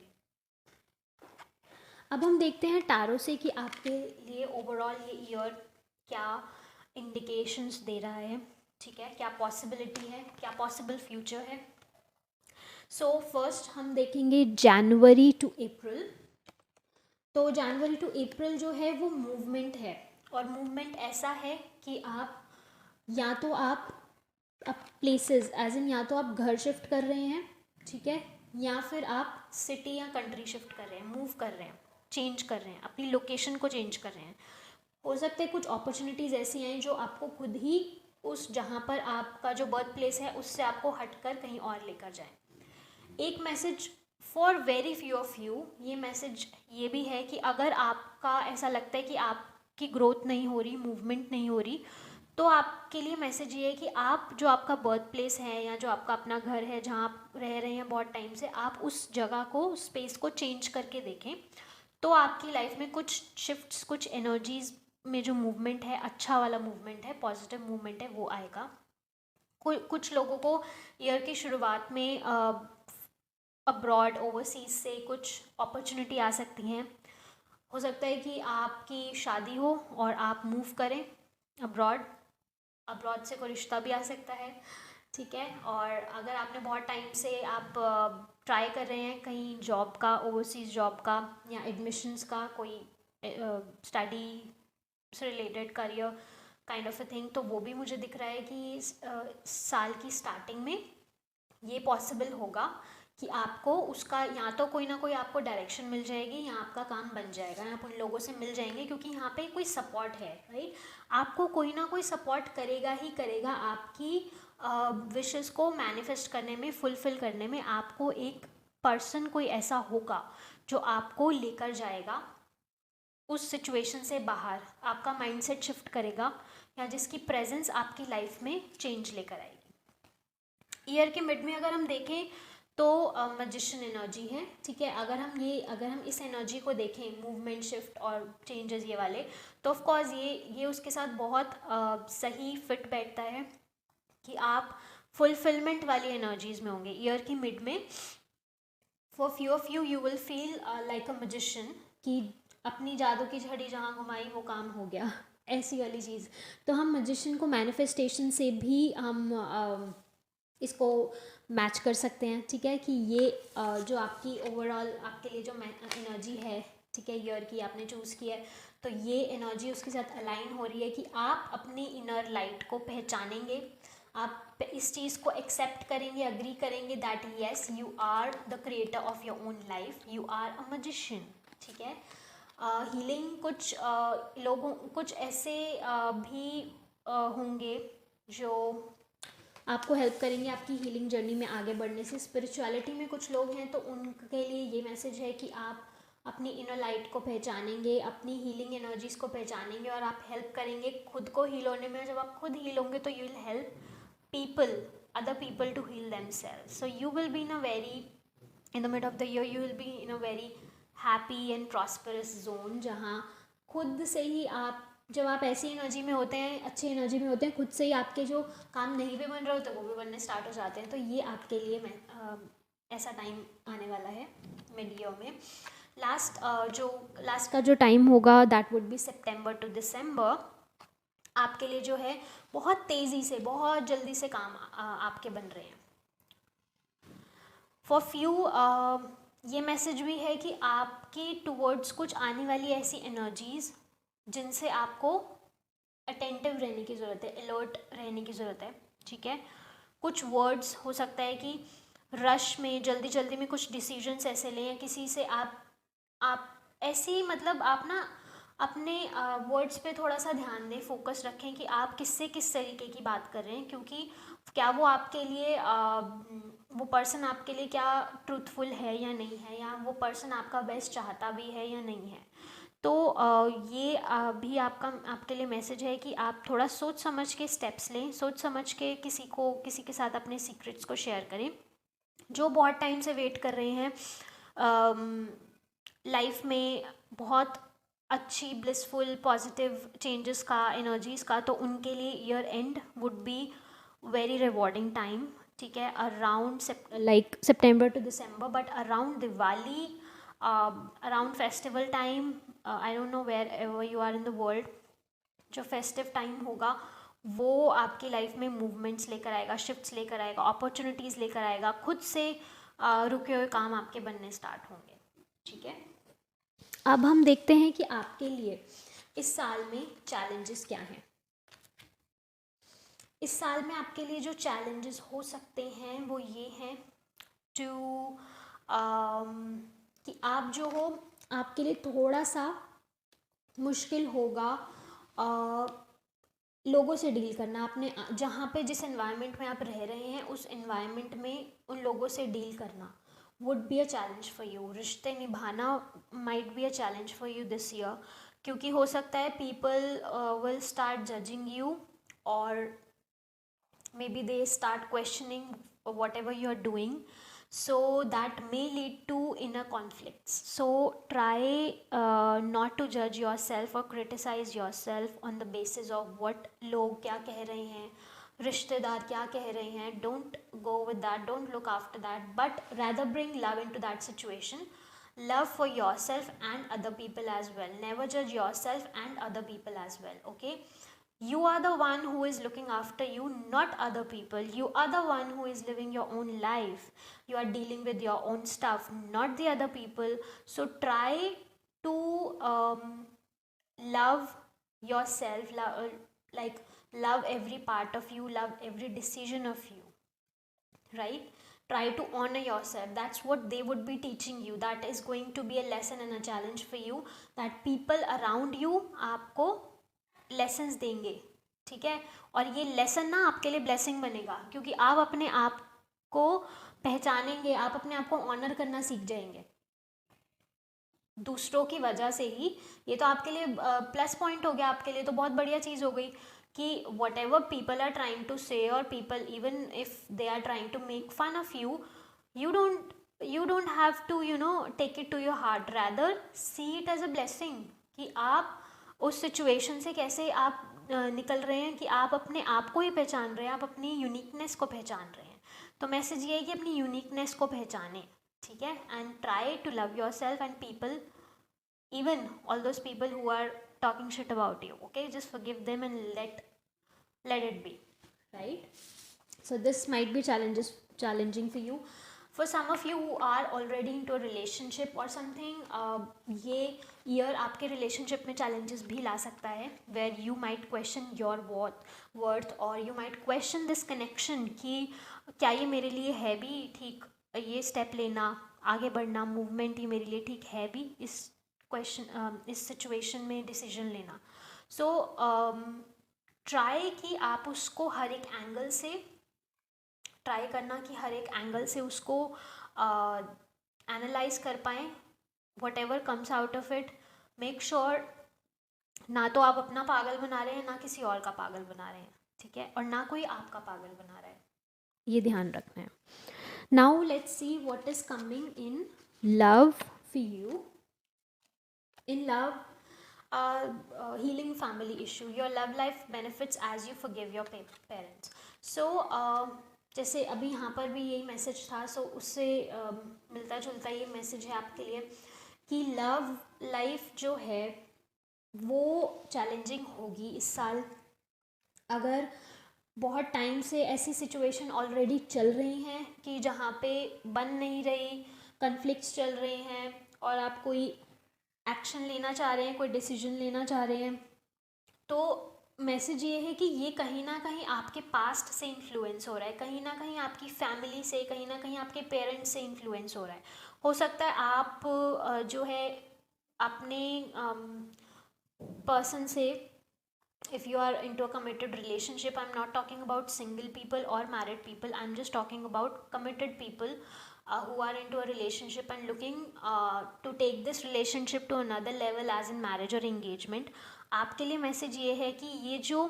Speaker 1: अब हम देखते हैं टैरो से कि आपके लिए ओवरऑल ये ईयर क्या इंडिकेशंस दे रहा है, ठीक है, क्या पॉसिबिलिटी है, क्या पॉसिबल फ्यूचर है। सो फर्स्ट हम देखेंगे जनवरी टू अप्रैल। तो जनवरी टू अप्रैल जो है वो मूवमेंट है, और मूवमेंट ऐसा है कि आप या तो आप प्लेसेस एज इन, या तो आप घर शिफ्ट कर रहे हैं, ठीक है, या फिर आप सिटी या कंट्री शिफ्ट कर रहे हैं, मूव कर रहे हैं, चेंज कर रहे हैं, अपनी लोकेशन को चेंज कर रहे हैं। हो सकता है कुछ अपॉर्चुनिटीज़ ऐसी आएँ जो आपको खुद ही उस जहाँ पर आपका जो बर्थ प्लेस है उससे आपको हटकर कहीं और लेकर जाए। एक message for very few of you, ये मैसेज ये भी है कि अगर आपका ऐसा लगता है कि आपकी ग्रोथ नहीं हो रही, मूवमेंट नहीं हो रही, तो आपके लिए मैसेज ये है कि आप जो आपका बर्थ प्लेस है या जो आपका अपना घर है जहाँ आप रह रहे हैं बहुत टाइम से, आप उस जगह को, स्पेस को चेंज करके देखें, तो आपकी लाइफ में कुछ शिफ्ट्स, कुछ एनर्जीज में जो मूवमेंट है, अच्छा वाला मूवमेंट है, पॉजिटिव मूवमेंट है, वो आएगा। कुछ लोगों को ईयर की शुरुआत में अब्रॉड, ओवरसीज से कुछ अपॉर्चुनिटी आ सकती हैं। हो सकता है कि आपकी शादी हो और आप मूव करें अब्रॉड से कोई रिश्ता भी आ सकता है, ठीक है। और अगर आपने बहुत टाइम से आप ट्राई कर रहे हैं कहीं जॉब का, ओवरसीज़ जॉब का या एडमिशन्स का, कोई स्टडी से related career kind of a thing, तो वो भी मुझे दिख रहा है कि साल की स्टार्टिंग में ये पॉसिबल होगा कि आपको उसका या तो कोई ना कोई आपको डायरेक्शन मिल जाएगी, या आपका काम बन जाएगा, या आप उन लोगों से मिल जाएंगे, क्योंकि यहाँ पे कोई सपोर्ट है, राइट। आपको कोई ना कोई सपोर्ट करेगा ही करेगा, आपकी विशेस को मैनिफेस्ट करने में, फुलफिल करने में। आपको एक पर्सन कोई ऐसा होगा जो आपको लेकर जाएगा उस सिचुएशन से बाहर, आपका माइंडसेट शिफ्ट करेगा, या जिसकी प्रेजेंस आपकी लाइफ में चेंज लेकर आएगी। ईयर के मिड में अगर हम देखें तो मैजिशियन एनर्जी है, ठीक है। अगर हम इस एनर्जी को देखें, मूवमेंट, शिफ्ट और चेंजेस ये वाले, तो ऑफ कोर्स ये उसके साथ बहुत सही फिट बैठता है कि आप फुलफिलमेंट वाली एनर्जीज में होंगे ईयर की मिड में। For few of you will feel like a magician, कि अपनी जादू की झड़ी जहाँ घुमाई वो काम हो गया, ऐसी वाली चीज़। तो हम मैजिशियन को मैनिफेस्टेशन से भी हम इसको मैच कर सकते हैं, ठीक है, कि ये जो आपकी ओवरऑल आपके लिए जो एनर्जी है, ठीक है, ईयर की आपने चूज़ की है, तो ये एनर्जी उसके साथ अलाइन हो रही है कि आप अपनी इनर लाइट को पहचानेंगे, आप इस चीज़ को एक्सेप्ट करेंगे, अग्री करेंगे that yes you are the creator of your own life, you are a magician, ठीक है। हीलिंग कुछ ऐसे भी होंगे जो आपको हेल्प करेंगे आपकी हीलिंग जर्नी में आगे बढ़ने से। स्पिरिचुअलिटी में कुछ लोग हैं तो उनके लिए ये मैसेज है कि आप अपनी इनर लाइट को पहचानेंगे, अपनी हीलिंग एनर्जीज़ को पहचानेंगे, और आप हेल्प करेंगे खुद को हील होने में। जब आप खुद हील होंगे तो you will help other people to heal themselves. So you will be in the mid of the year, you will be in a very happy and prosperous zone, जहाँ खुद से ही जब आप ऐसी एनर्जी में होते हैं, अच्छी एनर्जी में होते हैं, खुद से ही आपके जो काम नहीं भी बन रहे होते वो भी बनने स्टार्ट हो जाते हैं। तो ये आपके लिए ऐसा टाइम आने वाला है मिड ईयर में। लास्ट का जो टाइम होगा that would be September to December, आपके लिए जो है बहुत तेज़ी से, बहुत जल्दी से काम आपके बन रहे हैं। फॉर फ्यू ये मैसेज भी है कि आपकी टुवर्ड्स कुछ आने वाली ऐसी एनर्जीज़ जिनसे आपको अटेंटिव रहने की ज़रूरत है, अलर्ट रहने की ज़रूरत है, ठीक है। कुछ वर्ड्स हो सकता है कि रश में, जल्दी जल्दी में कुछ डिसीजंस ऐसे लें, या किसी से आप ऐसे मतलब आप ना अपने वर्ड्स पे थोड़ा सा ध्यान दें, फोकस रखें कि आप किससे किस तरीके की बात कर रहे हैं, क्योंकि क्या वो आपके लिए वो पर्सन आपके लिए क्या ट्रूथफुल है या नहीं है, या वो पर्सन आपका बेस्ट चाहता भी है या नहीं है। तो ये भी आपके लिए मैसेज है कि आप थोड़ा सोच समझ के स्टेप्स लें, सोच समझ के किसी के साथ अपने सीक्रेट्स को शेयर करें। जो बहुत टाइम से वेट कर रहे हैं लाइफ में बहुत अच्छी ब्लिसफुल पॉजिटिव चेंजेस का, एनर्जीज़ का, तो उनके लिए year end would be very rewarding time, ठीक है। Around like September to December, but around Diwali, around festival time, I don't know wherever you are in the world, जो फेस्टिव टाइम होगा वो आपकी लाइफ में मूवमेंट्स लेकर आएगा, शिफ्ट्स लेकर आएगा, अपॉर्चुनिटीज़ लेकर आएगा, खुद से रुके हुए काम आपके बनने स्टार्ट होंगे। ठीक है, अब हम देखते हैं कि आपके लिए इस साल में चैलेंजेस क्या हैं। इस साल में आपके लिए जो चैलेंजेस हो सकते हैं वो ये हैं टू कि आप जो हो, आपके लिए थोड़ा सा मुश्किल होगा लोगों से डील करना। अपने जहाँ पे जिस एनवायरनमेंट में आप रह रहे हैं उस एनवायरनमेंट में उन लोगों से डील करना would be a challenge for you. रिश्ते निभाना might be a challenge for you this year, क्योंकि हो सकता है people will start judging you, और maybe they start questioning whatever you are doing, so that may lead to inner conflicts. So try not to judge yourself or criticize yourself on the basis of what log kya keh rahe hain, रिश्तेदार क्या कह रहे हैं. Don't go with that, don't look after that, but rather bring love into that situation. Love for yourself and other people as well. Never judge yourself and other people as well. Okay, you are the one who is looking after you, not other people. You are the one who is living your own life. You are dealing with your own stuff, not the other people. So try to love yourself, love every part of you, love every decision of you, right? Try to honor yourself. That's what they would be teaching you. That is going to be a lesson and a challenge for you, that people around you आपको लेसन्स देंगे. ठीक है, और ये लेसन ना आपके लिए ब्लेसिंग बनेगा, क्योंकि आप अपने आप को पहचानेंगे, आप अपने आप को ऑनर करना सीख जाएंगे दूसरों की वजह से ही. ये तो आपके लिए प्लस पॉइंट हो गया, आपके लिए तो बहुत बढ़िया चीज़ हो गई कि whatever people are trying to say, और people even if they are trying to make fun of you, you don't have to take it to your heart. Rather see it as a blessing कि आप उस सिचुएशन से कैसे आप निकल रहे हैं, कि आप अपने आप को ही पहचान रहे हैं, आप अपनी यूनिकनेस को पहचान रहे हैं. तो मैसेज ये है कि अपनी यूनिकनेस को पहचानें. ठीक है, and try to love yourself and people, even all those people who are talking shit about you. Okay, just forgive them and let it be, right? So this might be challenging for you. For some of you who are already into a relationship or something, ये year आपके relationship में challenges भी ला सकता है, where you might question your worth, or you might question this connection कि क्या ये मेरे लिए है भी ठीक, ये step लेना, आगे बढ़ना, movement ये मेरे लिए ठीक है भी, इस सिचुएशन में डिसीजन लेना. सो ट्राई कि आप उसको हर एक एंगल से ट्राई करना, कि हर एक एंगल से उसको एनालाइज कर पाएँ. What ever comes out of it, make sure ना तो आप अपना पागल बना रहे हैं, ना किसी और का पागल बना रहे हैं. ठीक है, और ना कोई आपका पागल बना रहा है, ये ध्यान रखना है. Now let's see what is coming in love for you. In love, healing family issue. Your love life benefits as you forgive your parents. So जैसे अभी यहाँ पर भी यही मैसेज था, सो उससे मिलता जुलता ये मैसेज है आपके लिए कि लव लाइफ जो है वो चैलेंजिंग होगी इस साल. अगर बहुत टाइम से ऐसी सिचुएशन ऑलरेडी चल रही हैं कि जहाँ पे बन नहीं रही, कन्फ्लिक्ट्स चल रहे हैं, और आप कोई एक्शन लेना चाह रहे हैं, कोई डिसीजन लेना चाह रहे हैं, तो मैसेज ये है कि ये कहीं ना कहीं आपके पास्ट से इन्फ्लुएंस हो रहा है, कहीं ना कहीं आपकी फैमिली से, कहीं ना कहीं आपके पेरेंट्स से इन्फ्लुएंस हो रहा है. हो सकता है आप जो है अपने पर्सन से, if you are into a committed relationship, I'm not talking about single people or married people, I'm just talking about committed people who are into a relationship and looking to take this relationship to another level as in marriage or engagement. आपके लिए मैसेज ये है कि ये जो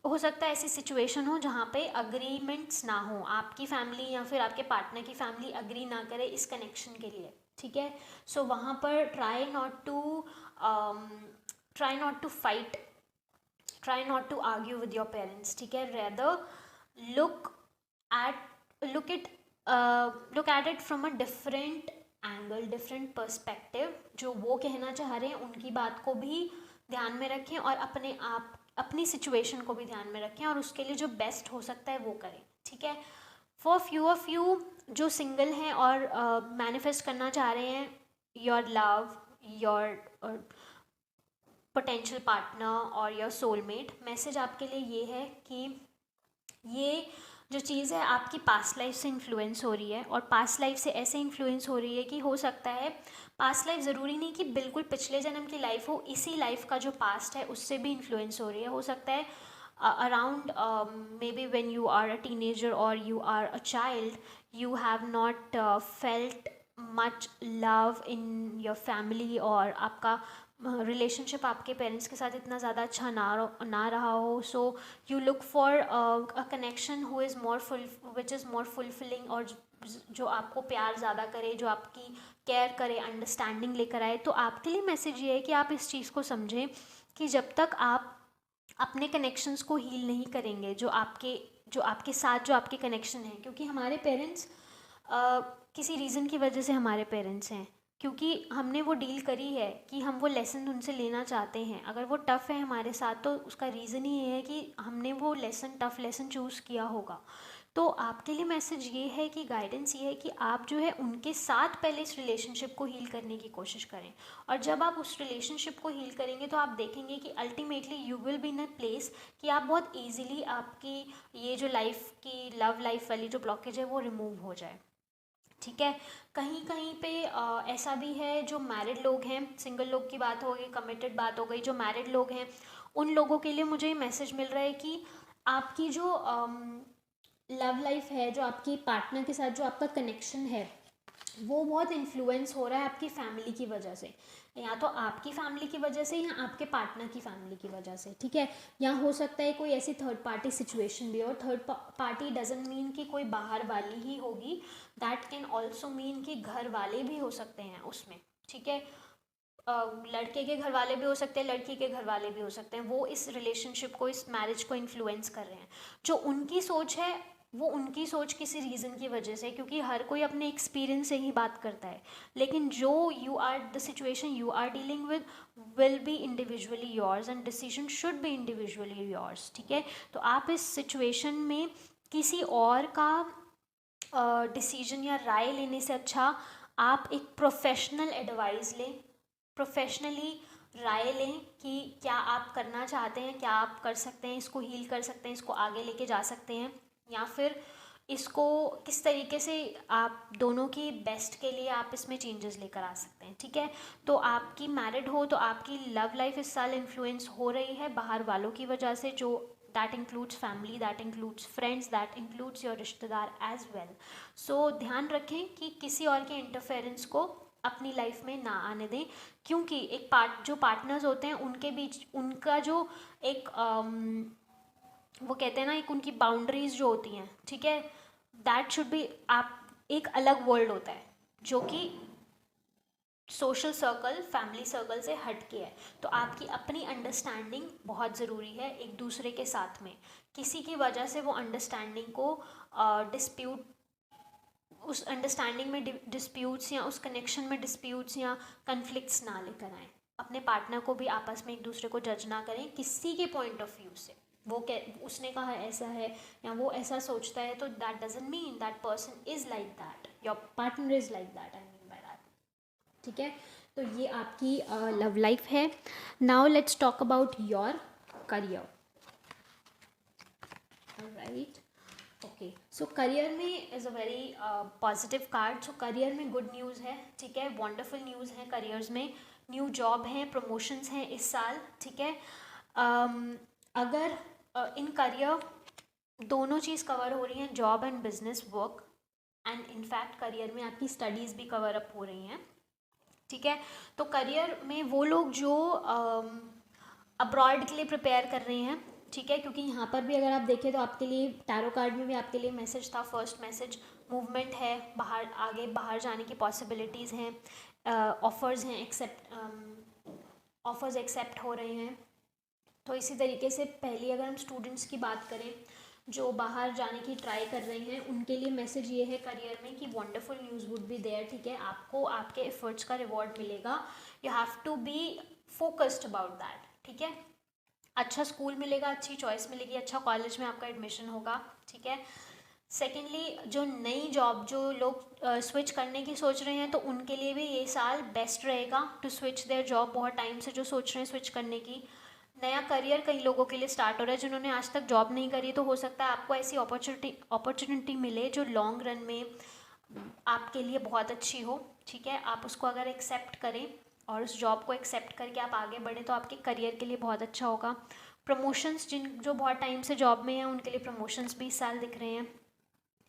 Speaker 1: हो सकता है ऐसी सिचुएशन हो जहाँ पे अग्रीमेंट्स ना हो, आपकी फैमिली या फिर आपके पार्टनर की फैमिली अग्री ना करे इस कनेक्शन के लिए. ठीक है, सो वहाँ पर try not to fight, try not to argue with your parents. ठीक है, rather look at it from a different angle, different perspective. जो वो कहना चाह रहे हैं उनकी बात को भी ध्यान में रखें, और अपने आप अपनी सिचुएशन को भी ध्यान में रखें और उसके लिए जो बेस्ट हो सकता है वो करें, ठीक है। फॉर फ्यू ऑफ यू जो सिंगल हैं और मैनिफेस्ट करना चाह रहे हैं your love, your potential partner और योर सोलमेट, मैसेज आपके लिए ये है कि ये जो चीज़ है आपकी पास्ट लाइफ से इन्फ्लुएंस हो रही है, और पास्ट लाइफ से ऐसे इन्फ्लुएंस हो रही है कि हो सकता है पास्ट लाइफ ज़रूरी नहीं कि बिल्कुल पिछले जन्म की लाइफ हो, इसी लाइफ का जो पास्ट है उससे भी इन्फ्लुएंस हो रही है। हो सकता है around maybe when you are a teenager और you are a child, you have not felt much love in your family, और आपका रिलेशनशिप आपके पेरेंट्स के साथ इतना ज़्यादा अच्छा ना रहा हो, so you look for a connection who is more which is more fulfilling, और जो आपको प्यार ज़्यादा करे, जो आपकी केयर करे, अंडरस्टैंडिंग लेकर आए। तो आपके लिए मैसेज ये है कि आप इस चीज़ को समझें कि जब तक आप अपने कनेक्शंस को हील नहीं करेंगे, जो आपके साथ जो आपके कनेक्शन हैं, क्योंकि हमारे पेरेंट्स किसी रीज़न की वजह से हमारे पेरेंट्स हैं, क्योंकि हमने वो डील करी है कि हम वो लेसन उनसे लेना चाहते हैं। अगर वो टफ़ है हमारे साथ तो उसका रीज़न ही ये है कि हमने वो लेसन, टफ़ लेसन चूज़ किया होगा। तो आपके लिए मैसेज ये है कि गाइडेंस ये है कि आप जो है उनके साथ पहले इस रिलेशनशिप को हील करने की कोशिश करें, और जब आप उस रिलेशनशिप को हील करेंगे तो आप देखेंगे कि ultimately you will be in a place कि आप बहुत ईजीली आपकी ये जो लाइफ की लव लाइफ वाली जो ब्लॉकेज है वो रिमूव हो जाए, ठीक है। कहीं कहीं पे ऐसा भी है, जो मैरिड लोग हैं, सिंगल लोग की बात हो गई, कमिटेड बात हो गई, जो मैरिड लोग हैं उन लोगों के लिए मुझे मैसेज मिल रहा है कि आपकी जो लव लाइफ है, जो आपकी पार्टनर के साथ जो आपका कनेक्शन है, वो बहुत इन्फ्लुएंस हो रहा है आपकी फैमिली की वजह से, या तो आपकी फैमिली की वजह से या आपके पार्टनर की फैमिली की वजह से, ठीक है। या हो सकता है कोई ऐसी थर्ड पार्टी सिचुएशन भी हो, और थर्ड पार्टी डजंट मीन कि कोई बाहर वाली ही होगी, दैट कैन ऑल्सो मीन कि घर वाले भी हो सकते हैं उसमें, ठीक है। लड़के के घर वाले भी हो सकते हैं, लड़की के घर वाले भी हो सकते हैं, वो इस रिलेशनशिप को, इस मैरिज को इन्फ्लुएंस कर रहे हैं। जो उनकी सोच है वो उनकी सोच किसी रीज़न की वजह से, क्योंकि हर कोई अपने एक्सपीरियंस से ही बात करता है, लेकिन जो you are the situation you are dealing with will be individually yours and decision should be individually yours, ठीक है। तो आप इस सिचुएशन में किसी और का डिसीजन या राय लेने से अच्छा आप एक प्रोफेशनल एडवाइस लें, प्रोफेशनली राय लें कि क्या आप करना चाहते हैं, क्या आप कर सकते हैं, इसको हील कर सकते हैं, इसको आगे लेके जा सकते हैं, या फिर इसको किस तरीके से आप दोनों की बेस्ट के लिए आप इसमें चेंजेस लेकर आ सकते हैं, ठीक है। तो आपकी मैरिड हो तो आपकी लव लाइफ इस साल इन्फ्लुएंस हो रही है बाहर वालों की वजह से, जो that includes family, that includes friends, that includes your रिश्तेदार एज वेल। सो ध्यान रखें कि किसी और के इंटरफेरेंस को अपनी लाइफ में ना आने दें, क्योंकि एक जो पार्टनर्स होते हैं उनके बीच उनका जो एक वो कहते हैं ना, एक उनकी बाउंड्रीज जो होती हैं, ठीक है, दैट शुड बी, आप एक अलग वर्ल्ड होता है जो कि सोशल सर्कल, फैमिली सर्कल से हट के है। तो आपकी अपनी अंडरस्टैंडिंग बहुत ज़रूरी है एक दूसरे के साथ में, किसी की वजह से वो अंडरस्टैंडिंग को डिस्प्यूट, उस अंडरस्टैंडिंग में डिस्प्यूट्स या उस कनेक्शन में डिस्प्यूट्स या कन्फ्लिक्ट्स ना लेकर आएँ। अपने पार्टनर को भी आपस में एक दूसरे को जज ना करें किसी के पॉइंट ऑफ व्यू से, वो उसने कहा ऐसा है या वो ऐसा सोचता है, तो that doesn't mean that person is like that, your partner is like that, I mean by that, ठीक है। तो ये आपकी लव लाइफ है। Now let's talk about your career, right. Okay, so career में is a very positive card. So career में गुड न्यूज़ है, ठीक है, वंडरफुल न्यूज़ है करियर्स में, न्यू जॉब हैं, प्रमोशंस हैं इस साल, ठीक है। अगर इन करियर दोनों चीज़ कवर हो रही हैं, job and business work, and in fact career में आपकी स्टडीज़ भी कवर अप हो रही हैं, ठीक है। तो करियर में वो लोग जो अब्रॉड के लिए प्रिपेयर कर रहे हैं, ठीक है, क्योंकि यहाँ पर भी अगर आप देखें तो आपके लिए टैरो कार्ड में भी आपके लिए मैसेज था, फर्स्ट मैसेज मूवमेंट है, बाहर आगे बाहर जाने की पॉसिबिलिटीज़ हैं, ऑफ़र्स हैं, ऑफ़र्स एक्सेप्ट हो रहे हैं। तो इसी तरीके से पहले अगर हम स्टूडेंट्स की बात करें जो बाहर जाने की ट्राई कर रहे हैं, उनके लिए मैसेज ये है करियर में कि wonderful news would be there, ठीक है, आपको आपके एफर्ट्स का रिवॉर्ड मिलेगा, you have to be focused about that, ठीक है। अच्छा स्कूल मिलेगा, अच्छी चॉइस मिलेगी, अच्छा कॉलेज में आपका एडमिशन होगा, ठीक है। सेकेंडली, जो नई जॉब जो लोग स्विच करने की सोच रहे हैं तो उनके लिए भी ये साल बेस्ट रहेगा टू स्विच देयर जॉब। बहुत टाइम से जो सोच रहे हैं स्विच करने की, नया करियर कई लोगों के लिए स्टार्ट हो रहा है जिन्होंने आज तक जॉब नहीं करी, तो हो सकता है आपको ऐसी अपॉर्चुनिटी मिले जो लॉन्ग रन में आपके लिए बहुत अच्छी हो, ठीक है। आप उसको अगर एक्सेप्ट करें और उस जॉब को एक्सेप्ट करके आप आगे बढ़ें तो आपके करियर के लिए बहुत अच्छा होगा। प्रमोशंस, जो बहुत टाइम से जॉब में हैं उनके लिए प्रमोशंस भी इस साल दिख रहे हैं,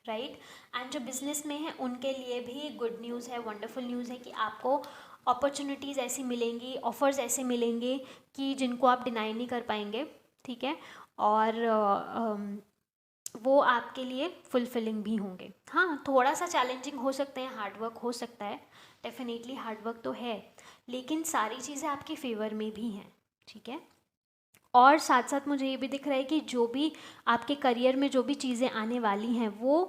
Speaker 1: राइट। एंड जो बिजनेस में है उनके लिए भी गुड न्यूज़ है, वंडरफुल न्यूज़ है कि आपको अपॉर्चुनिटीज़ ऐसी मिलेंगी, ऑफ़र्स ऐसे मिलेंगे कि जिनको आप डिनाई नहीं कर पाएंगे, ठीक है। और वो आपके लिए फुलफिलिंग भी होंगे। हाँ, थोड़ा सा चैलेंजिंग हो सकते हैं, हार्डवर्क हो सकता है, डेफिनेटली हार्डवर्क तो है, लेकिन सारी चीज़ें आपके फेवर में भी हैं, ठीक है। और साथ साथ मुझे ये भी दिख रहा है कि जो भी आपके करियर में जो भी चीज़ें आने वाली हैं वो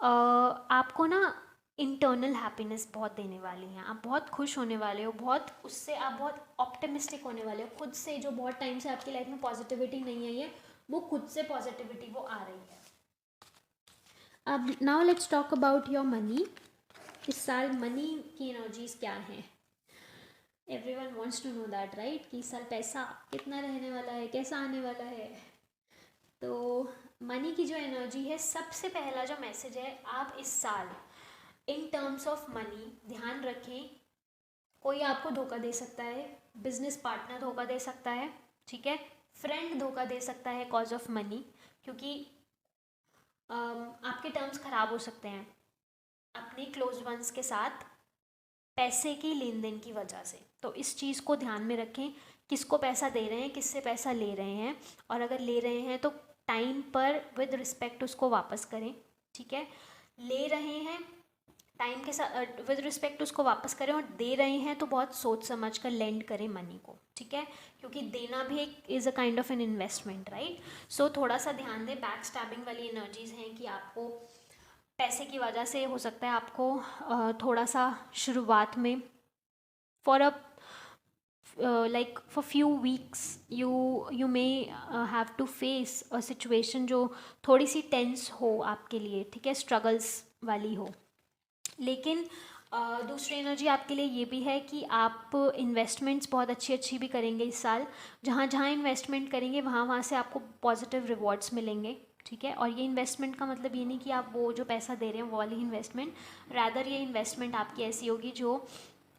Speaker 1: आपको ना इंटरनल हैप्पीनेस बहुत देने वाली हैं। आप बहुत खुश होने वाले हो, बहुत उससे आप बहुत ऑप्टिमिस्टिक होने वाले हो खुद से। जो बहुत टाइम से आपकी लाइफ में पॉजिटिविटी नहीं आई है, वो खुद से पॉजिटिविटी वो आ रही है। अब now let's talk about your money. इस साल मनी की एनर्जीज क्या हैं? Everyone wants to know that, right, कि इस साल पैसा कितना रहने वाला है, कैसा आने वाला है। तो मनी की जो एनर्जी है, सबसे पहला जो मैसेज है, आप इस साल इन टर्म्स ऑफ मनी ध्यान रखें, कोई आपको धोखा दे सकता है, बिजनेस पार्टनर धोखा दे सकता है, ठीक है, फ्रेंड धोखा दे सकता है कॉज ऑफ मनी, क्योंकि आपके टर्म्स ख़राब हो सकते हैं अपने क्लोज वंस के साथ पैसे की लेन देन की वजह से। तो इस चीज़ को ध्यान में रखें, किसको पैसा दे रहे हैं, किससे पैसा ले रहे हैं, और अगर ले रहे हैं तो टाइम पर विद रिस्पेक्ट उसको वापस करें, ठीक है। ले रहे हैं टाइम के साथ विद रिस्पेक्ट उसको वापस करें, और दे रहे हैं तो बहुत सोच समझ कर लेंड करें मनी को, ठीक है, क्योंकि देना भी एक is a kind of an investment, right. So थोड़ा सा ध्यान दें, बैक स्टैबिंग वाली एनर्जीज हैं कि आपको पैसे की वजह से हो सकता है आपको थोड़ा सा शुरुआत में for a like for few weeks you may have to face a situation जो थोड़ी सी टेंस हो आपके लिए, ठीक है, स्ट्रगल्स वाली हो। लेकिन दूसरी एनर्जी आपके लिए ये भी है कि आप इन्वेस्टमेंट्स बहुत अच्छी अच्छी भी करेंगे इस साल। जहाँ जहाँ इन्वेस्टमेंट करेंगे वहाँ वहाँ से आपको पॉजिटिव रिवॉर्ड्स मिलेंगे, ठीक है। और ये इन्वेस्टमेंट का मतलब ये नहीं कि आप वो जो पैसा दे रहे हैं वो वाली इन्वेस्टमेंट, रैदर ये इन्वेस्टमेंट आपकी ऐसी होगी जो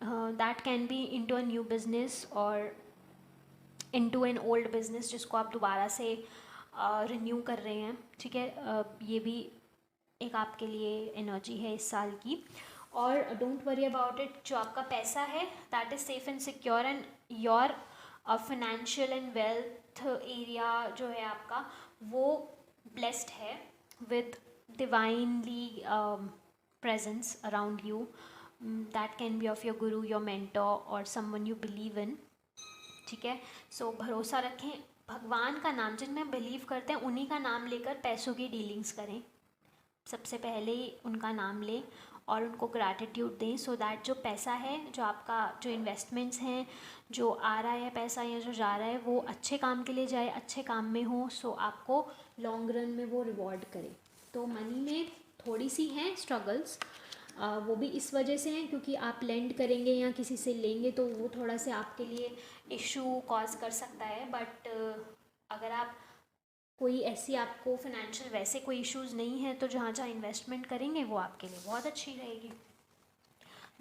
Speaker 1: that can be into a new business और इनटू एन ओल्ड बिजनेस जिसको आप दोबारा से रिन्यू कर रहे हैं, ठीक है। ये भी एक आपके लिए एनर्जी है इस साल की। और डोंट वरी अबाउट इट, जो आपका पैसा है that is safe and secure, and your financial and wealth area जो है आपका वो ब्लेस्ड है with divinely presence around you. That can be of your Guru, your mentor और समवन यू बिलीव इन, ठीक है। सो भरोसा रखें, भगवान का नाम, जिनमें बिलीव करते हैं उन्हीं का नाम लेकर पैसों की डीलिंग्स करें। सबसे पहले उनका नाम लें और उनको ग्रैटिट्यूड दें, सो दैट जो पैसा है, जो आपका जो इन्वेस्टमेंट्स हैं, जो आ रहा है पैसा या जो जा रहा है, वो अच्छे काम के लिए जाए, अच्छे काम में हो, सो आपको लॉन्ग रन में वो रिवॉर्ड करे। तो मनी में थोड़ी सी हैं स्ट्रगल्स, वो भी इस वजह से हैं क्योंकि आप लेंड करेंगे या किसी से लेंगे तो वो थोड़ा सा आपके लिए इशू कॉज कर सकता है। बट अगर आप कोई ऐसी आपको फाइनेंशियल वैसे कोई इश्यूज़ नहीं है तो जहाँ जहाँ इन्वेस्टमेंट करेंगे वो आपके लिए बहुत अच्छी रहेगी।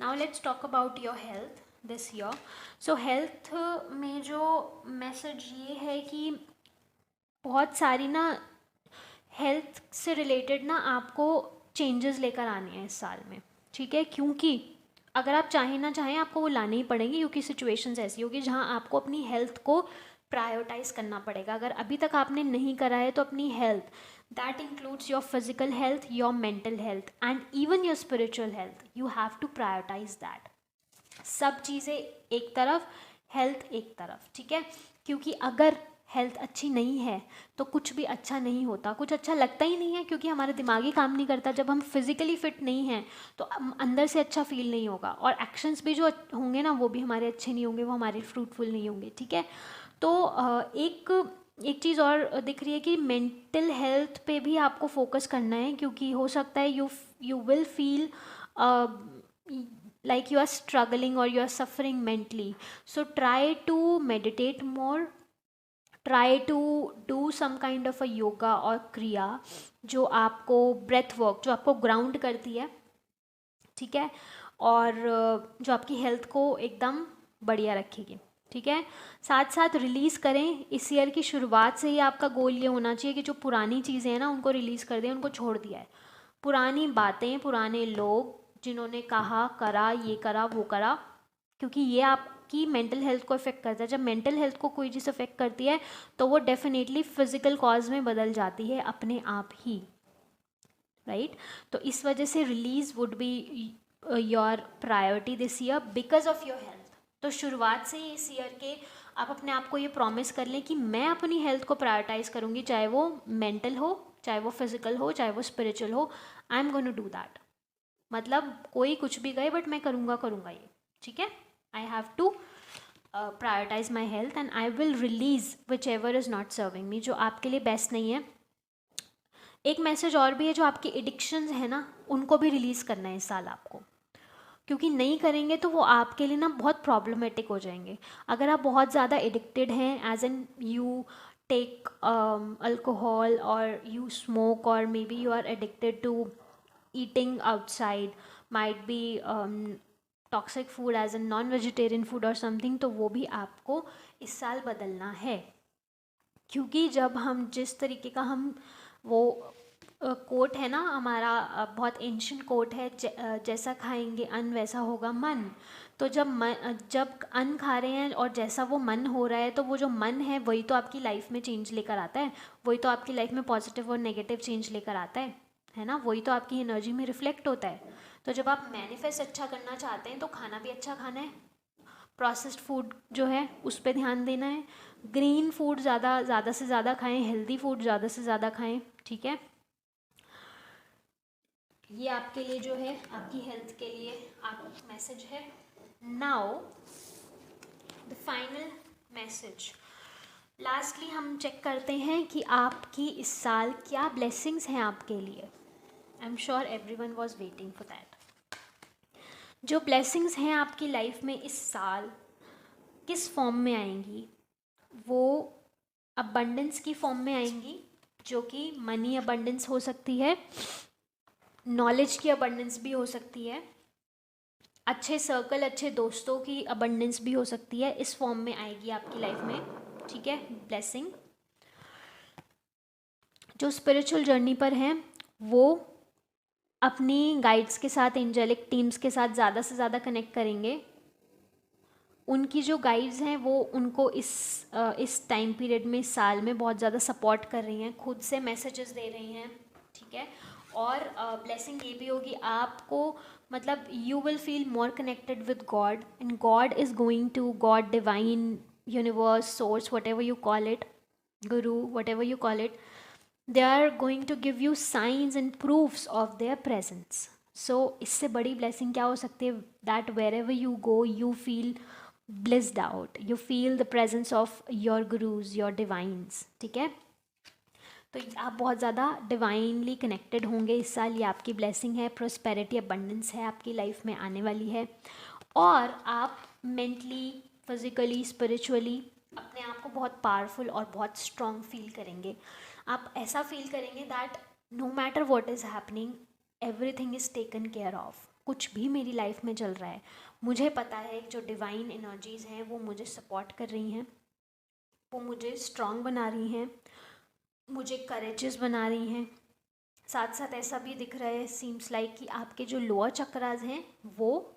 Speaker 1: Now let's talk about your health this year. So health में जो मैसेज ये है कि बहुत सारी ना हेल्थ से रिलेटेड ना आपको चेंजेस लेकर आने हैं इस साल में, ठीक है, क्योंकि अगर आप चाहें ना चाहें आपको वो लाने ही पड़ेंगे, क्योंकि सिचुएशंस ऐसी होगी जहाँ आपको अपनी हेल्थ को प्रायोरिटाइज करना पड़ेगा। अगर अभी तक आपने नहीं करा है तो अपनी health, that includes your physical health, your mental health and even your spiritual health, you have to prioritize that. सब चीज़ें एक तरफ, हेल्थ एक तरफ, ठीक है, क्योंकि अगर हेल्थ अच्छी नहीं है तो कुछ भी अच्छा नहीं होता, कुछ अच्छा लगता ही नहीं है, क्योंकि हमारा दिमाग ही काम नहीं करता। जब हम फिज़िकली फिट नहीं हैं तो अंदर से अच्छा फील नहीं होगा, और एक्शंस भी जो होंगे ना वो भी हमारे अच्छे नहीं होंगे, वो हमारे फ्रूटफुल नहीं होंगे, ठीक है। तो एक चीज़ और दिख रही है कि मेंटल हेल्थ पे भी आपको फोकस करना है, क्योंकि हो सकता है you will feel like you are struggling or you are suffering mentally. So try to meditate more, try to do some kind of a yoga और क्रिया जो आपको breath work, जो आपको ground करती है, ठीक है, और जो आपकी हेल्थ को एकदम बढ़िया रखेगी, ठीक है। साथ साथ रिलीज़ करें। इस ईयर की शुरुआत से ही आपका गोल ये होना चाहिए कि जो पुरानी चीज़ें हैं ना उनको रिलीज़ कर दें, उनको छोड़ दिया है। पुरानी बातें, पुराने लोग जिन्होंने कहा, करा, ये करा, वो करा, क्योंकि ये आपकी मेंटल हेल्थ को इफ़ेक्ट करता है। जब मेंटल हेल्थ को कोई चीज़ इफ़ेक्ट करती है तो वो डेफिनेटली फिजिकल कॉज में बदल जाती है अपने आप ही, राइट। तो इस वजह से release would be your priority this year because of your health. तो शुरुआत से ही इस ईयर के आप अपने आप को ये प्रॉमिस कर लें कि मैं अपनी हेल्थ को प्रायोरिटाइज करूँगी, चाहे वो मेंटल हो, चाहे वो फिजिकल हो, चाहे वो स्पिरिचुअल हो। I am going to do that. मतलब कोई कुछ भी गए बट मैं करूँगा ये, ठीक है। I have to prioritize my health and I will release whichever is not serving me, जो आपके लिए बेस्ट नहीं है। एक मैसेज और भी है, जो आपकी एडिक्शंस है ना उनको भी रिलीज़ करना है इस साल आपको, क्योंकि नहीं करेंगे तो वो आपके लिए ना बहुत प्रॉब्लमेटिक हो जाएंगे। अगर आप बहुत ज़्यादा एडिक्टेड हैं, as an you take alcohol और यू स्मोक और maybe you are addicted to eating outside, might be toxic food as an non vegetarian food और समथिंग, तो वो भी आपको इस साल बदलना है। क्योंकि जब हम जिस तरीके का हम वो कोट है ना हमारा, बहुत एंशियंट कोट है, जैसा खाएंगे अन्न वैसा होगा मन। तो जब अन्न खा रहे हैं और जैसा वो मन हो रहा है, तो वो जो मन है वही तो आपकी लाइफ में चेंज लेकर आता है, वही तो आपकी लाइफ में पॉजिटिव और नेगेटिव चेंज लेकर आता है ना, वही तो आपकी एनर्जी में रिफ्लेक्ट होता है। तो जब आप मैनिफेस्ट अच्छा करना चाहते हैं तो खाना भी अच्छा खाना है, प्रोसेस्ड फूड जो है उस पर ध्यान देना है, ग्रीन फूड ज़्यादा से ज़्यादा खाएं, हेल्दी फूड ज़्यादा से ज़्यादा खाएं, ठीक है। ये आपके लिए जो है, आपकी हेल्थ के लिए आप मैसेज है। Now the final message, lastly हम चेक करते हैं कि आपकी इस साल क्या ब्लेसिंग्स हैं आपके लिए। I am sure everyone was waiting for that. जो ब्लेसिंग्स हैं आपकी लाइफ में इस साल किस फॉर्म में आएंगी? वो अबंडेंस की फॉर्म में आएंगी, जो कि मनी अबंडेंस हो सकती है, नॉलेज की अबंडेंस भी हो सकती है, अच्छे सर्कल, अच्छे दोस्तों की अबंडेंस भी हो सकती है। इस फॉर्म में आएगी आपकी लाइफ में, ठीक है, ब्लेसिंग। जो स्पिरिचुअल जर्नी पर हैं वो अपनी गाइड्स के साथ, एंजेलिक टीम्स के साथ ज़्यादा से ज़्यादा कनेक्ट करेंगे। उनकी जो गाइड्स हैं वो उनको इस टाइम पीरियड में, इस साल में बहुत ज़्यादा सपोर्ट कर रही हैं, खुद से मैसेजेस दे रही हैं, ठीक है। और ब्लेसिंग ये भी होगी आपको, मतलब you will feel more connected with God, and God is going to, God, divine, universe, source, whatever you call it, guru, whatever you call it, they are going to give you signs and proofs of their presence. So इससे बड़ी blessing क्या हो सकती है? that wherever you go you feel blissed out, you feel the presence of your gurus, your divines, ठीक है। तो आप बहुत ज़्यादा डिवाइनली कनेक्टेड होंगे इस साल, ये आपकी ब्लेसिंग है। प्रोस्पेरिटी, अबंडेंस है आपकी लाइफ में आने वाली है, और आप मेंटली, फिजिकली, स्पिरिचुअली अपने आप को बहुत पावरफुल और बहुत स्ट्रॉन्ग फील करेंगे। आप ऐसा फील करेंगे that no matter what is happening, everything is taken care of. कुछ भी मेरी लाइफ में चल रहा है, मुझे पता है जो डिवाइन एनर्जीज़ हैं वो मुझे सपोर्ट कर रही हैं, वो मुझे स्ट्रॉन्ग बना रही हैं, मुझे करेजेस बना रही हैं। साथ साथ ऐसा भी दिख रहा है, सीम्स लाइक कि आपके जो लोअर चक्रास हैं वो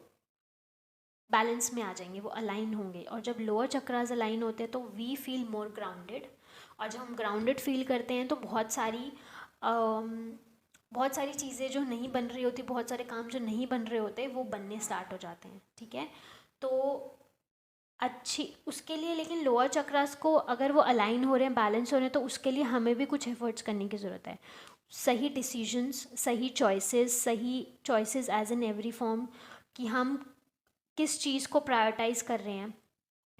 Speaker 1: बैलेंस में आ जाएंगे, वो अलाइन होंगे। और जब लोअर चक्रास अलाइन होते हैं तो वी फील मोर ग्राउंडेड, और जब हम ग्राउंडेड फील करते हैं तो बहुत सारी चीज़ें जो नहीं बन रही होती, बहुत सारे काम जो नहीं बन रहे होते वो बनने स्टार्ट हो जाते हैं, ठीक है। तो अच्छी उसके लिए, लेकिन लोअर चक्रास को अगर वो अलाइन हो रहे हैं, बैलेंस हो रहे हैं, तो उसके लिए हमें भी कुछ एफर्ट्स करने की ज़रूरत है। सही डिसीजंस, सही choices as in every form, कि हम किस चीज़ को प्रायोरिटाइज़ कर रहे हैं,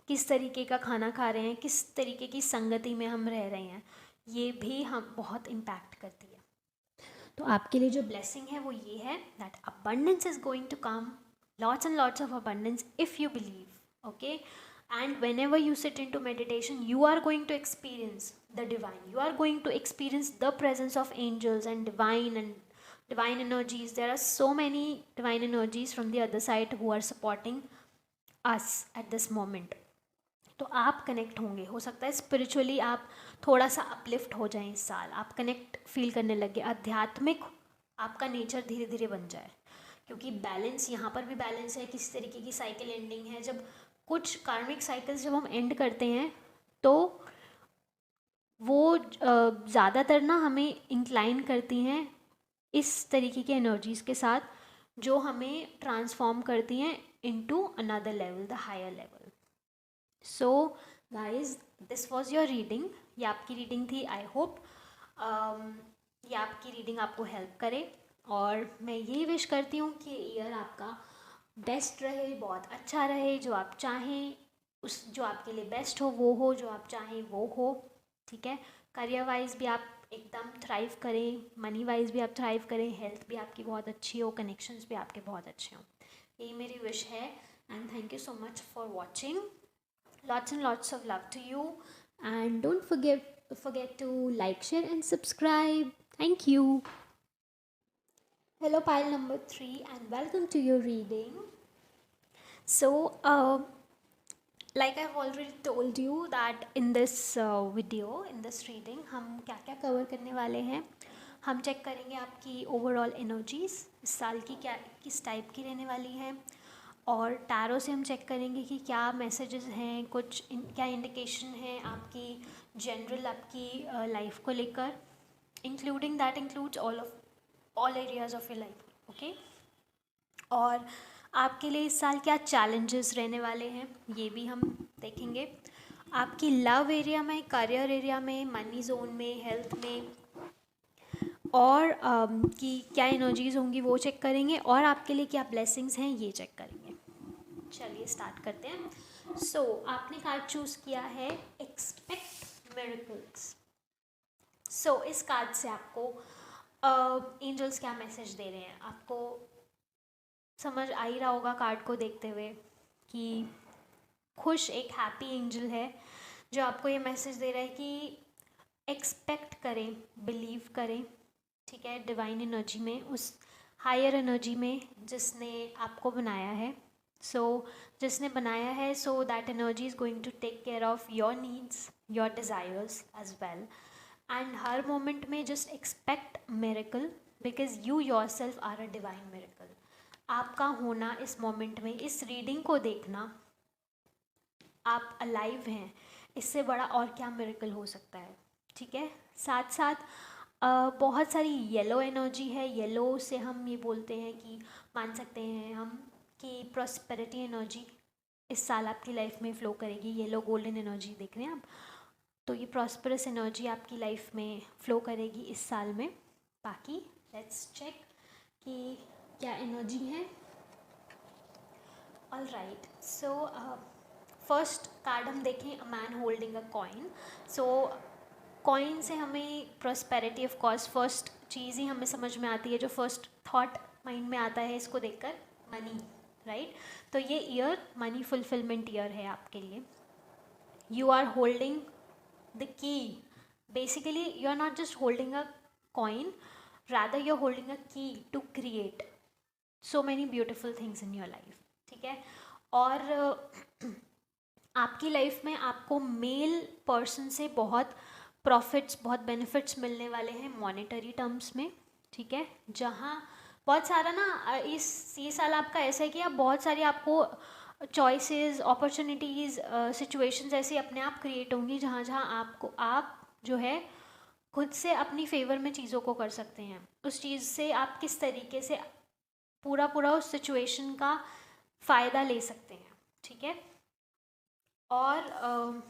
Speaker 1: किस तरीके का खाना खा रहे हैं, किस तरीके की संगति में हम रह रहे हैं, ये भी हम बहुत इम्पैक्ट करती है। तो आपके लिए जो ब्लेसिंग है वो ये है that abundance is going to come, lots and lots of abundance if you believe, okay. And whenever you sit into meditation you are going to experience the divine, you are going to experience the presence of angels and divine energies. There are so many divine energies from the other side who are supporting us at this moment. तो आप कनेक्ट होंगे, हो सकता है स्पिरिचुअली आप थोड़ा सा अपलिफ्ट हो जाएं इस साल, आप कनेक्ट फील करने लगे, आध्यात्मिक आपका नेचर धीरे धीरे बन जाए, क्योंकि बैलेंस यहाँ पर भी बैलेंस है। किसी तरीके की साइकिल एंडिंग है, जब कुछ कार्मिक साइकिल्स जब हम एंड करते हैं तो वो ज़्यादातर ना हमें इंक्लाइन करती हैं इस तरीके की एनर्जीज़ के साथ, जो हमें ट्रांसफॉर्म करती हैं into another level, the higher level. So guys, this was your reading. ये आपकी रीडिंग थी। आई होप ये आपकी रीडिंग आपको हेल्प करे, और मैं ये विश करती हूँ कि ईयर आपका बेस्ट रहे, बहुत अच्छा रहे, जो आप चाहें उस, जो आपके लिए बेस्ट हो, जो आप चाहें वो हो, ठीक है। करियर वाइज भी आप एकदम थ्राइव करें, मनी वाइज भी आप थ्राइव करें, हेल्थ भी आपकी बहुत अच्छी हो, कनेक्शंस भी आपके बहुत अच्छे हों, यही मेरी विश है। And thank you so much for watching. Lots and lots of love to you, and don't forget to like, share and subscribe. Thank you. Hello pile number 3 and welcome to your reading. So like I've already told you that in this video, in this reading, हम क्या क्या कवर करने वाले हैं। हम चेक करेंगे आपकी ओवरऑल एनर्जीज इस साल की क्या किस टाइप की रहने वाली हैं, और टैरो से हम चेक करेंगे कि क्या मैसेजेस हैं, क्या इंडिकेशन है आपकी जनरल आपकी लाइफ को लेकर, including that includes all areas of your life, okay. और आपके लिए इस साल क्या चैलेंजेस रहने वाले हैं ये भी हम देखेंगे। आपकी लव एरिया में, करियर एरिया में, मनी जोन में, हेल्थ में, और कि क्या एनर्जीज होंगी वो चेक करेंगे, और आपके लिए क्या ब्लेसिंग्स हैं ये चेक करेंगे। चलिए स्टार्ट करते हैं। सो आपने कार्ड चूज़ किया है एक्सपेक्ट मिरेकल्स। सो इस कार्ड से आपको एंजल्स क्या मैसेज दे रहे हैं, आपको समझ आ ही रहा होगा कार्ड को देखते हुए कि खुश एक हैप्पी एंजल है जो आपको ये मैसेज दे रहा है कि एक्सपेक्ट करें, बिलीव करें, ठीक है, डिवाइन एनर्जी में, उस हायर एनर्जी में जिसने आपको बनाया है। जिसने बनाया है, so that energy is going to take care of your needs, your desires as well, and हर मोमेंट में just expect miracle, because you yourself are a divine miracle. आपका होना इस मोमेंट में, इस रीडिंग को देखना, आप अलाइव हैं, इससे बड़ा और क्या मिरेकल हो सकता है, ठीक है। साथ साथ बहुत सारी येलो एनर्जी है। येलो से हम ये बोलते हैं कि मान सकते हैं हम कि प्रॉस्पेरिटी एनर्जी इस साल आपकी लाइफ में फ़्लो करेगी। येलो गोल्डन एनर्जी देख रहे हैं आप, तो ये प्रॉस्परस एनर्जी आपकी लाइफ में फ़्लो करेगी इस साल में। बाकी लेट्स चेक कि क्या एनर्जी है। All right, so first card हम देखें, a man holding a coin. So coin से हमें प्रॉस्पेरिटी, ऑफ कोर्स फर्स्ट चीज़ ही हमें समझ में आती है, जो फर्स्ट थॉट माइंड में आता है इसको देखकर, मनी, राइट। तो ये ईयर मनी फुलफिलमेंट ईयर है आपके लिए। You are holding the key, basically you are not just holding a coin, rather you are holding a key to create so many beautiful things in your life, ठीक है। और आपकी लाइफ में आपको मेल पर्सन से बहुत प्रॉफिट्स, बहुत बेनिफिट्स मिलने वाले हैं मॉनेटरी टर्म्स में, ठीक है। जहाँ बहुत सारा ना ये साल आपका ऐसा है कि आप बहुत सारी आपको चॉइसेस, अपॉर्चुनिटीज़, सिचुएशंस ऐसी अपने आप क्रिएट होंगी जहाँ आप जो है खुद से अपनी फेवर में चीज़ों को कर सकते हैं। उस चीज़ से आप किस तरीके से पूरा उस सिचुएशन का फ़ायदा ले सकते हैं, ठीक है। और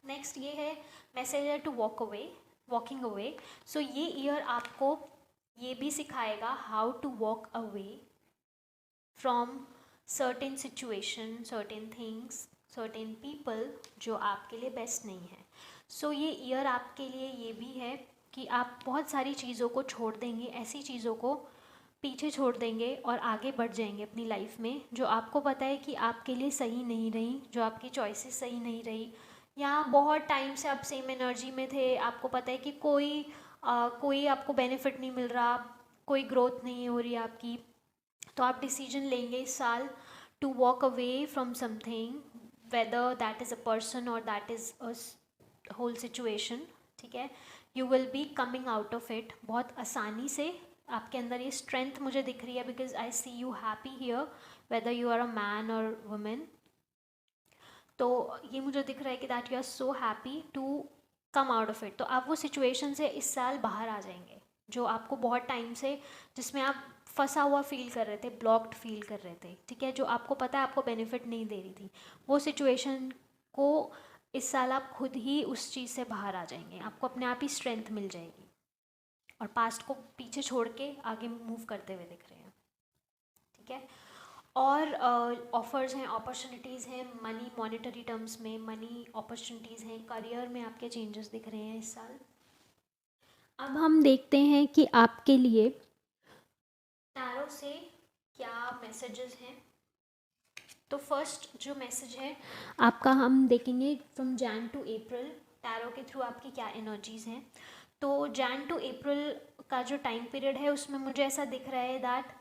Speaker 1: नेक्स्ट ये है मैसेज है टू वॉकिंग अवे। सो ये ईयर आपको ये भी सिखाएगा how to walk away from certain situation, certain things, certain people जो आपके लिए बेस्ट नहीं है। सो ये ईयर आपके लिए ये भी है कि आप बहुत सारी चीज़ों को छोड़ देंगे, ऐसी चीज़ों को पीछे छोड़ देंगे और आगे बढ़ जाएंगे अपनी लाइफ में जो आपको पता है कि आपके लिए सही नहीं रही, जो आपकी चॉइसेस सही नहीं रही, या बहुत टाइम से आप सेम एनर्जी में थे, आपको पता है कि कोई आपको बेनिफिट नहीं मिल रहा, कोई ग्रोथ नहीं हो रही आपकी, तो आप डिसीजन लेंगे इस साल to walk away from something, whether that is a person और that is a whole situation. ठीक है, you will be coming out of it बहुत आसानी से। आपके अंदर ये स्ट्रेंथ मुझे दिख रही है because I see you happy here, whether you are a man और वुमेन। तो ये मुझे दिख रहा है कि that you are so happy to come out of it. तो आप वो सिचुएशन से इस साल बाहर आ जाएंगे जो आपको बहुत टाइम से, जिसमें आप फंसा हुआ फील कर रहे थे, ब्लॉक्ड फील कर रहे थे, ठीक है, जो आपको पता है आपको बेनिफिट नहीं दे रही थी, वो सिचुएशन को इस साल आप खुद ही उस चीज़ से बाहर आ जाएंगे, आपको अपने आप ही स्ट्रेंथ मिल जाएगी और पास्ट को पीछे छोड़ के आगे मूव करते हुए दिख रहे हैं। ठीक है, और ऑफर्स हैं, अपॉर्चुनिटीज़ हैं, मनी मॉनेटरी टर्म्स में मनी अपॉर्चुनिटीज़ हैं, करियर में आपके चेंजेस दिख रहे हैं इस साल। अब हम देखते हैं कि आपके लिए टैरो से क्या मैसेजेस हैं। तो फर्स्ट जो मैसेज है आपका हम देखेंगे from Jan to April, tarot के थ्रू आपकी क्या एनर्जीज़ हैं। तो जैन टू अप्रैल का जो टाइम पीरियड है उसमें मुझे ऐसा दिख रहा है that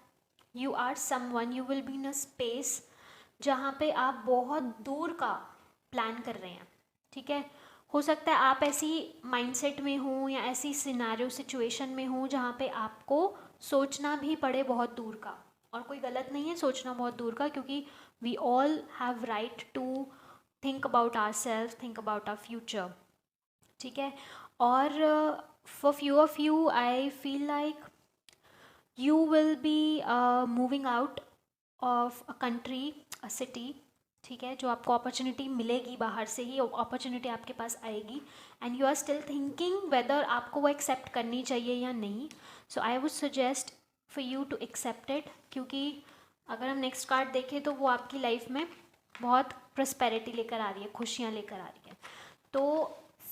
Speaker 1: you are someone, you will be in a space जहाँ पे आप बहुत दूर का प्लान कर रहे हैं। ठीक है, हो सकता है आप ऐसी माइंडसेट में हो या ऐसी सिनेरियो सिचुएशन में हो जहाँ पे आपको सोचना भी पड़े बहुत दूर का, और कोई गलत नहीं है सोचना बहुत दूर का, क्योंकि we all have right to think about our self, think about our future. ठीक है, और for few of you I feel like you will be moving out of a country, a city। ठीक है, जो आपको अपॉर्चुनिटी मिलेगी, बाहर से ही अपॉर्चुनिटी आपके पास आएगी and you are still thinking whether आपको वो एक्सेप्ट करनी चाहिए या नहीं। So I would suggest for you to accept it, क्योंकि अगर हम नेक्स्ट कार्ड देखें तो वो आपकी लाइफ में बहुत प्रस्पेरिटी लेकर आ रही है, खुशियाँ लेकर आ रही है। तो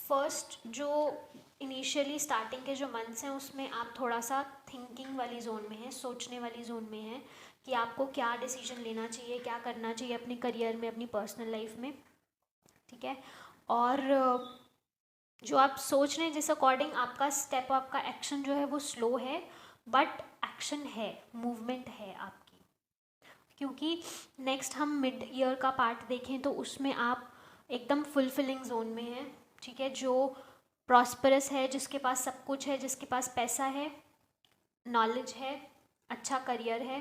Speaker 1: फर्स्ट जो इनिशियली स्टार्टिंग के जो मंथ्स हैं उसमें आप थोड़ा सा थिंकिंग वाली जोन में हैं, सोचने वाली जोन में हैं कि आपको क्या डिसीजन लेना चाहिए, क्या करना चाहिए अपने करियर में, अपनी पर्सनल लाइफ में। ठीक है, और जो आप सोच रहे हैं जिस अकॉर्डिंग आपका स्टेप, आपका एक्शन जो है वो स्लो है, बट एक्शन है, मूवमेंट है आपकी। क्योंकि नेक्स्ट हम मिड ईयर का पार्ट देखें तो उसमें आप एकदम फुलफिलिंग जोन में हैं। ठीक है, जो प्रॉस्परस है, जिसके पास सब कुछ है, जिसके पास पैसा है, नॉलेज है, अच्छा करियर है,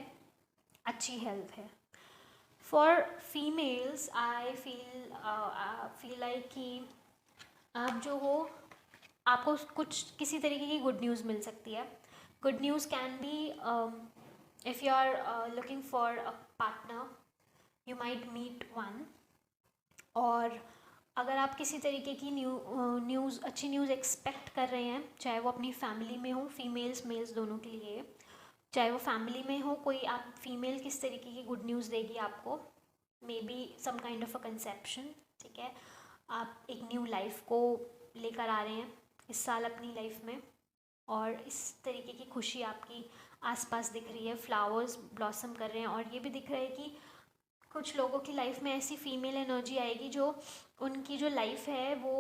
Speaker 1: अच्छी हेल्थ है। For females I feel like कि आप जो हो, आपको कुछ किसी तरीके की गुड न्यूज़ मिल सकती है। Good news can be if you are looking for a partner, you might meet one. और अगर आप किसी तरीके की न्यूज़, अच्छी न्यूज़ एक्सपेक्ट कर रहे हैं, चाहे वो अपनी फैमिली में हो, फीमेल्स मेल्स दोनों के लिए, चाहे वो फैमिली में हो, कोई आप फीमेल किस तरीके की गुड न्यूज़ देगी आपको, maybe some kind of a conception. ठीक है, आप एक न्यू लाइफ को लेकर आ रहे हैं इस साल अपनी लाइफ में, और इस तरीके की खुशी आपकी आसपास दिख रही है, फ्लावर्स ब्लॉसम कर रहे हैं। और ये भी दिख रहा है कि कुछ लोगों की लाइफ में ऐसी फीमेल एनर्जी आएगी जो उनकी जो लाइफ है वो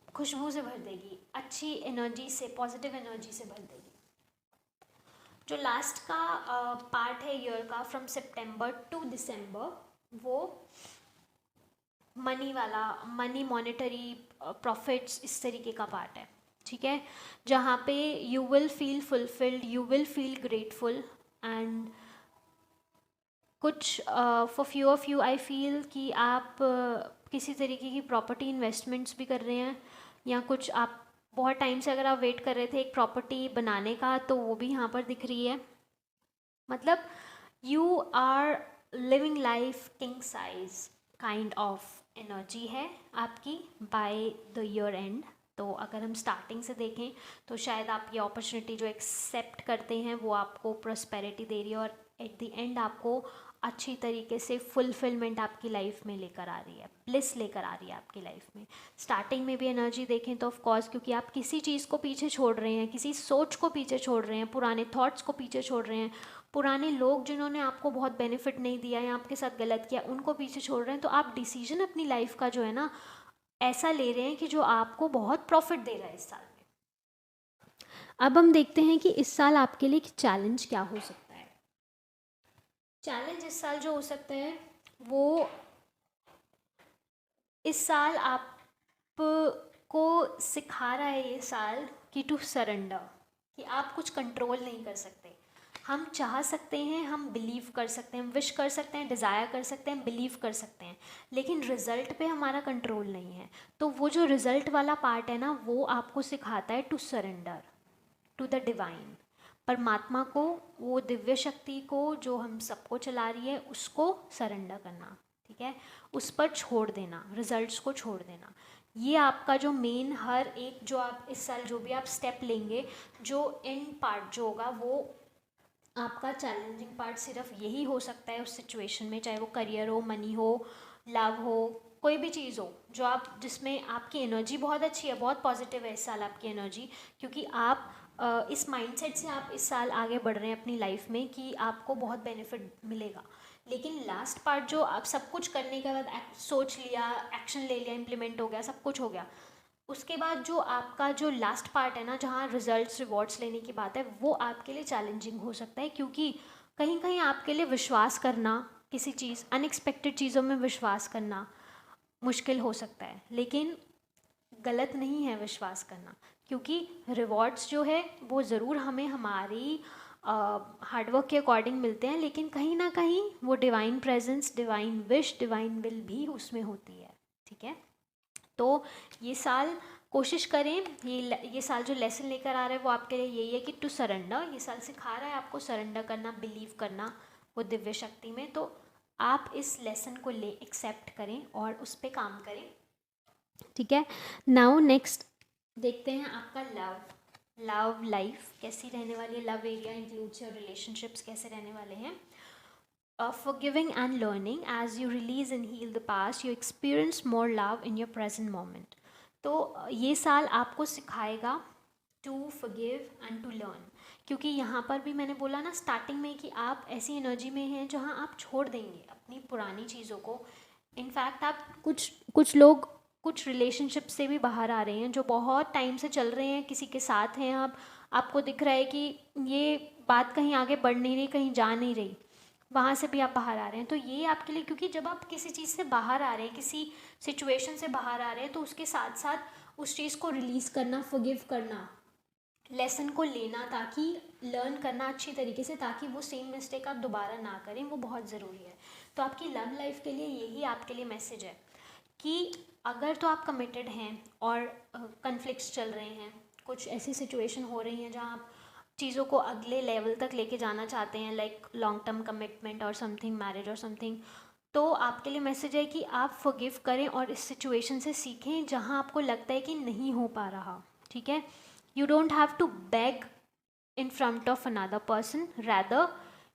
Speaker 1: खुशबू से भर देगी, अच्छी एनर्जी से, पॉजिटिव एनर्जी से भर देगी। जो लास्ट का पार्ट है ईयर का, फ्रॉम सितंबर टू दिसंबर, वो मनी वाला, मनी मॉनेटरी प्रॉफिट्स, इस तरीके का पार्ट है। ठीक है, जहाँ पे you will feel fulfilled, you will feel grateful, and कुछ for few of you I feel कि आप किसी तरीके की प्रॉपर्टी इन्वेस्टमेंट्स भी कर रहे हैं, या कुछ आप बहुत टाइम से अगर आप वेट कर रहे थे एक प्रॉपर्टी बनाने का, तो वो भी यहाँ पर दिख रही है। मतलब you are living life king size kind of energy है आपकी बाय द ईयर एंड। तो अगर हम स्टार्टिंग से देखें तो शायद आप ये अपॉर्चुनिटी जो एक्सेप्ट करते हैं वो आपको प्रॉस्पेरिटी दे रही है, और एट द एंड आपको अच्छी तरीके से फुलफिलमेंट आपकी लाइफ में लेकर आ रही है, ब्लिस लेकर आ रही है आपकी लाइफ में। स्टार्टिंग में भी एनर्जी देखें तो ऑफ कोर्स, क्योंकि आप किसी चीज़ को पीछे छोड़ रहे हैं, किसी सोच को पीछे छोड़ रहे हैं, पुराने थॉट्स को पीछे छोड़ रहे हैं, पुराने लोग जिन्होंने आपको बहुत बेनिफिट नहीं दिया या आपके साथ गलत किया उनको पीछे छोड़ रहे हैं, तो आप डिसीजन अपनी लाइफ का जो है ना ऐसा ले रहे हैं कि जो आपको बहुत प्रॉफिट दे रहा है इस साल में। अब हम देखते हैं कि इस साल आपके लिए चैलेंज क्या हो सकता है। चैलेंज इस साल जो हो सकता है वो, इस साल आपको सिखा रहा है ये साल कि टू सरेंडर, कि आप कुछ कंट्रोल नहीं कर सकते। हम चाह सकते हैं, हम बिलीव कर सकते हैं, हम विश कर सकते हैं, डिज़ायर कर सकते हैं, बिलीव कर सकते हैं, लेकिन रिज़ल्ट पे हमारा कंट्रोल नहीं है। तो वो जो रिज़ल्ट वाला पार्ट है ना, वो आपको सिखाता है to surrender to the divine, परमात्मा को, वो दिव्य शक्ति को जो हम सबको चला रही है उसको सरेंडर करना, ठीक है, उस पर छोड़ देना, रिजल्ट्स को छोड़ देना। ये आपका जो मेन, हर एक जो आप इस साल जो भी आप स्टेप लेंगे, जो एंड पार्ट जो होगा वो आपका चैलेंजिंग पार्ट सिर्फ यही हो सकता है उस सिचुएशन में, चाहे वो करियर हो, मनी हो, लव हो, कोई भी चीज़ हो जो आप, जिसमें आपकी एनर्जी बहुत अच्छी है, बहुत पॉजिटिव है इस साल आपकी एनर्जी, क्योंकि आप इस माइंडसेट से आप इस साल आगे बढ़ रहे हैं अपनी लाइफ में कि आपको बहुत बेनिफिट मिलेगा। लेकिन लास्ट पार्ट जो आप सब कुछ करने के बाद सोच लिया, एक्शन ले लिया, इम्प्लीमेंट हो गया, सब कुछ हो गया, उसके बाद जो आपका जो लास्ट पार्ट है ना, जहाँ रिजल्ट्स रिवॉर्ड्स लेने की बात है, वो आपके लिए चैलेंजिंग हो सकता है, क्योंकि कहीं कहीं आपके लिए विश्वास करना, किसी चीज़, अनएक्सपेक्टेड चीज़ों में विश्वास करना मुश्किल हो सकता है। लेकिन गलत नहीं है विश्वास करना, क्योंकि रिवॉर्ड्स जो है वो ज़रूर हमें हमारी हार्डवर्क के अकॉर्डिंग मिलते हैं, लेकिन कहीं ना कहीं वो divine presence, divine wish, divine will भी उसमें होती है, ठीक है। तो ये साल कोशिश करें, ये साल जो लेसन लेकर आ रहा है वो आपके लिए यही है कि टू सरेंडर, ये साल सिखा रहा है आपको सरेंडर करना, बिलीव करना वो दिव्य शक्ति में। तो आप इस लेसन को ले एक्सेप्ट करें और उस पर काम करें, ठीक है। नाउ नेक्स्ट देखते हैं आपका लव लाइफ कैसी रहने वाली है। Love area includes your relationships कैसे रहने वाले हैं। Forgiving and learning, as you release and heal the past, you experience more love in your present moment. तो ये साल आपको सिखाएगा to forgive and to learn, क्योंकि यहाँ पर भी मैंने बोला ना स्टार्टिंग में कि आप ऐसी एनर्जी में हैं जहाँ आप छोड़ देंगे अपनी पुरानी चीज़ों को। इनफैक्ट आप कुछ लोग कुछ रिलेशनशिप से भी बाहर आ रहे हैं जो बहुत टाइम से चल रहे हैं, किसी के साथ हैं आप, आपको दिख रहा है कि ये बात कहीं आगे बढ़ नहीं रही, कहीं जा नहीं रही, वहाँ से भी आप बाहर आ रहे हैं। तो ये आपके लिए, क्योंकि जब आप किसी चीज़ से बाहर आ रहे हैं, किसी सिचुएशन से बाहर आ रहे हैं, तो उसके साथ साथ उस चीज़ को रिलीज़ करना, फॉरगिव करना, लेसन को लेना, ताकि लर्न करना अच्छी तरीके से, ताकि वो सेम मिस्टेक आप दोबारा ना करें, वो बहुत ज़रूरी है। तो आपकी लव लाइफ के लिए यही आपके लिए मैसेज है कि अगर तो आप कमिटेड हैं और कन्फ्लिक्ट्स चल रहे हैं, कुछ ऐसी सिचुएशन हो रही हैं जहाँ आप चीज़ों को अगले लेवल तक लेके जाना चाहते हैं, लाइक लॉन्ग टर्म कमिटमेंट और समथिंग, मैरिज और समथिंग, तो आपके लिए मैसेज है कि आप फॉरगिव करें और इस सिचुएशन से सीखें जहाँ आपको लगता है कि नहीं हो पा रहा, ठीक है। You don't have to beg in front of another person, rather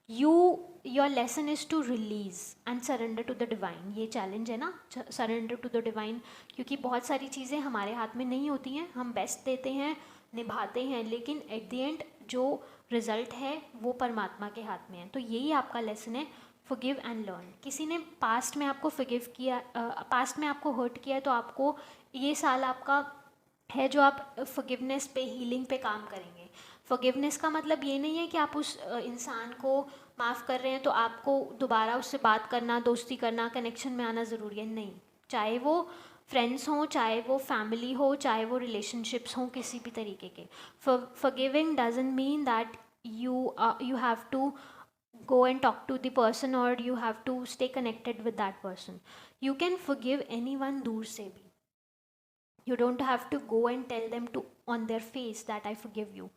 Speaker 1: your lesson is to release and surrender to the divine। ये चैलेंज है ना, सरेंडर टू द डिवाइन, क्योंकि बहुत सारी चीज़ें हमारे हाथ में नहीं होती हैं, हम बेस्ट देते हैं, निभाते हैं, लेकिन एट द एंड जो रिजल्ट है वो परमात्मा के हाथ में है। तो यही आपका लेसन है, फॉरगिव एंड लर्न। किसी ने पास्ट में आपको फॉरगिव किया, पास्ट में आपको हर्ट किया, तो आपको ये साल आपका है जो आप फॉरगिवनेस पे, हीलिंग पे काम करेंगे। फॉरगिवनेस का मतलब ये नहीं है कि आप उस इंसान को माफ़ कर रहे हैं तो आपको दोबारा उससे बात करना, दोस्ती करना, कनेक्शन में आना ज़रूरी है, नहीं। चाहे वो फ्रेंड्स हों, चाहे वो फैमिली हो, चाहे वो रिलेशनशिप्स हों, किसी भी तरीके के। Forgiving doesn't mean that you have to go and talk to the person or you have to stay connected with that person. You can forgive anyone दूर से भी। You don't have to go and tell them to on their face that I forgive you.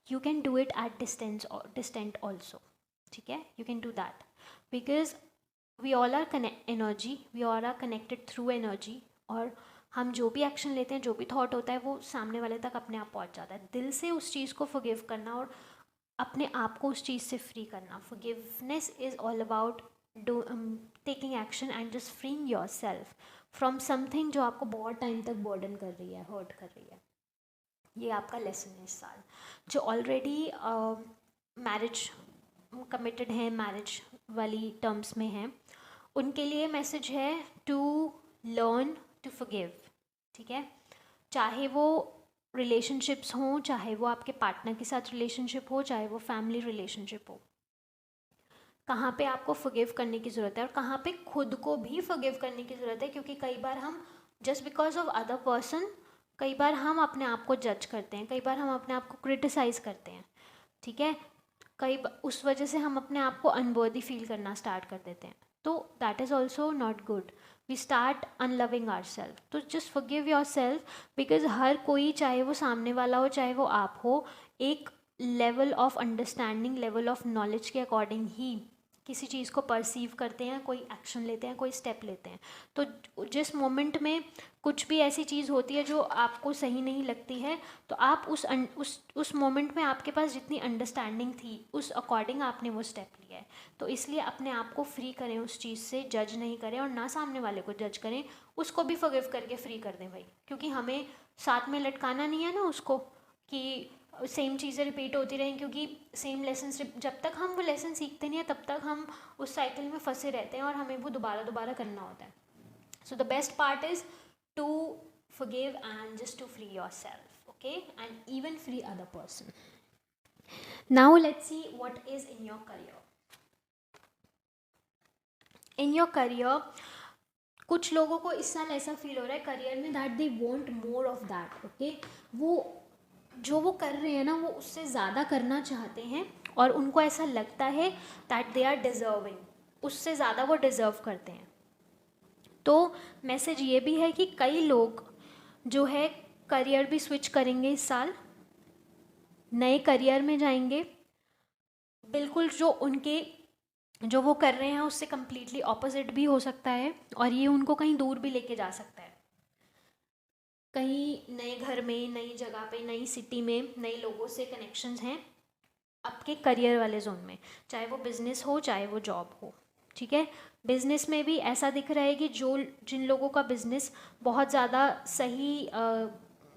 Speaker 1: You can do it at distance or distant also, ठीक है। You can do that because we all are energy, we all are connected through energy, और हम जो भी एक्शन लेते हैं, जो भी थॉट होता है, वो सामने वाले तक अपने आप पहुंच जाता है। दिल से उस चीज़ को फॉरगिव करना और अपने आप को उस चीज़ से फ्री करना। Forgiveness is all about taking action and just freeing your self from something जो आपको बहुत टाइम तक बर्डन कर रही है, हर्ट कर रही है। ये आपका लेसन है इस साल। जो ऑलरेडी मैरिज कमिटेड हैं, मैरिज वाली टर्म्स में हैं, उनके लिए मैसेज है टू लर्न टू फॉरगिव। ठीक है, चाहे वो रिलेशनशिप्स हों, चाहे वो आपके पार्टनर के साथ रिलेशनशिप हो, चाहे वो फैमिली रिलेशनशिप हो, कहाँ पे आपको फॉरगिव करने की ज़रूरत है और कहाँ पे खुद को भी फॉरगिव करने की ज़रूरत है। क्योंकि कई बार हम just because of other person, कई बार हम अपने आप को जज करते हैं, कई बार हम अपने आप को क्रिटिसाइज़ करते हैं। ठीक है, उस वजह से हम अपने आप को अनवर्दी फील करना स्टार्ट कर देते हैं। तो that is also not good. We start unloving ourself. तो just forgive yourself, because हर कोई, चाहे वो सामने वाला हो चाहे वो आप हो, एक level of understanding, level of knowledge के अकॉर्डिंग ही किसी चीज़ को परसीव करते हैं, कोई एक्शन लेते हैं, कोई स्टेप लेते हैं। तो जिस मोमेंट में कुछ भी ऐसी चीज़ होती है जो आपको सही नहीं लगती है, तो आप उस मोमेंट में आपके पास जितनी अंडरस्टैंडिंग थी उस अकॉर्डिंग आपने वो स्टेप लिया है। तो इसलिए अपने आप को फ्री करें उस चीज़ से, जज नहीं करें और ना सामने वाले को जज करें, उसको भी फॉरगिव करके फ्री कर दें भाई। क्योंकि हमें साथ में लटकाना नहीं है ना उसको कि सेम चीज़ें रिपीट होती रहें। क्योंकि सेम लेसन, जब तक हम वो लेसन सीखते नहीं हैं तब तक हम उस साइकिल में फंसे रहते हैं और हमें वो दोबारा दोबारा करना होता है। So the best part is to forgive and just to free yourself, okay, and even free other person. Now let's see what is in your career. In your career, कुछ लोगों को इस साल ऐसा फील हो रहा है करियर में that they want more of that, okay. वो जो वो कर रहे हैं ना, वो उससे ज़्यादा करना चाहते हैं और उनको ऐसा लगता है दैट दे आर डिज़र्विंग, उससे ज़्यादा वो डिज़र्व करते हैं। तो मैसेज ये भी है कि कई लोग जो है करियर भी स्विच करेंगे इस साल, नए करियर में जाएंगे, बिल्कुल जो वो कर रहे हैं उससे कम्प्लीटली ऑपोजिट भी हो सकता है और ये उनको कहीं दूर भी लेके जा सकता है। कहीं नए घर में, नई जगह पे, नई सिटी में, नए लोगों से कनेक्शंस हैं आपके करियर वाले जोन में, चाहे वो बिज़नेस हो चाहे वो जॉब हो। ठीक है, बिज़नेस में भी ऐसा दिख रहा है कि जिन लोगों का बिज़नेस बहुत ज़्यादा सही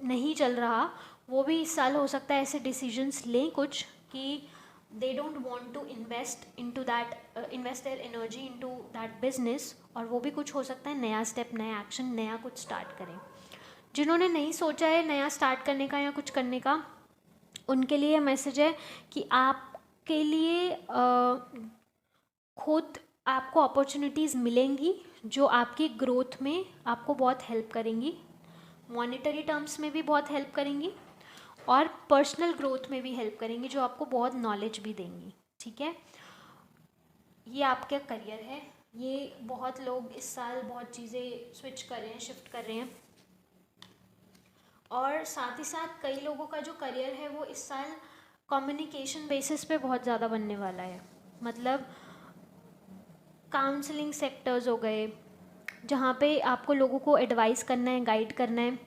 Speaker 1: नहीं चल रहा, वो भी इस साल हो सकता है ऐसे डिसीजंस लें कुछ कि they don't want to invest their energy into that business, और वो भी कुछ हो सकता है नया स्टेप, नया एक्शन, नया कुछ स्टार्ट करें। जिन्होंने नहीं सोचा है नया स्टार्ट करने का या कुछ करने का, उनके लिए मैसेज है कि आपके लिए खुद आपको अपॉर्चुनिटीज़ मिलेंगी जो आपकी ग्रोथ में आपको बहुत हेल्प करेंगी, मॉनेटरी टर्म्स में भी बहुत हेल्प करेंगी और पर्सनल ग्रोथ में भी हेल्प करेंगी, जो आपको बहुत नॉलेज भी देंगी। ठीक है, ये आपका करियर है। ये बहुत लोग इस साल बहुत चीज़ें स्विच कर रहे हैं, शिफ्ट कर रहे हैं, और साथ ही साथ कई लोगों का जो करियर है वो इस साल कम्युनिकेशन बेसिस पे बहुत ज़्यादा बनने वाला है। मतलब काउंसलिंग सेक्टर्स हो गए, जहाँ पे आपको लोगों को एडवाइस करना है, गाइड करना है,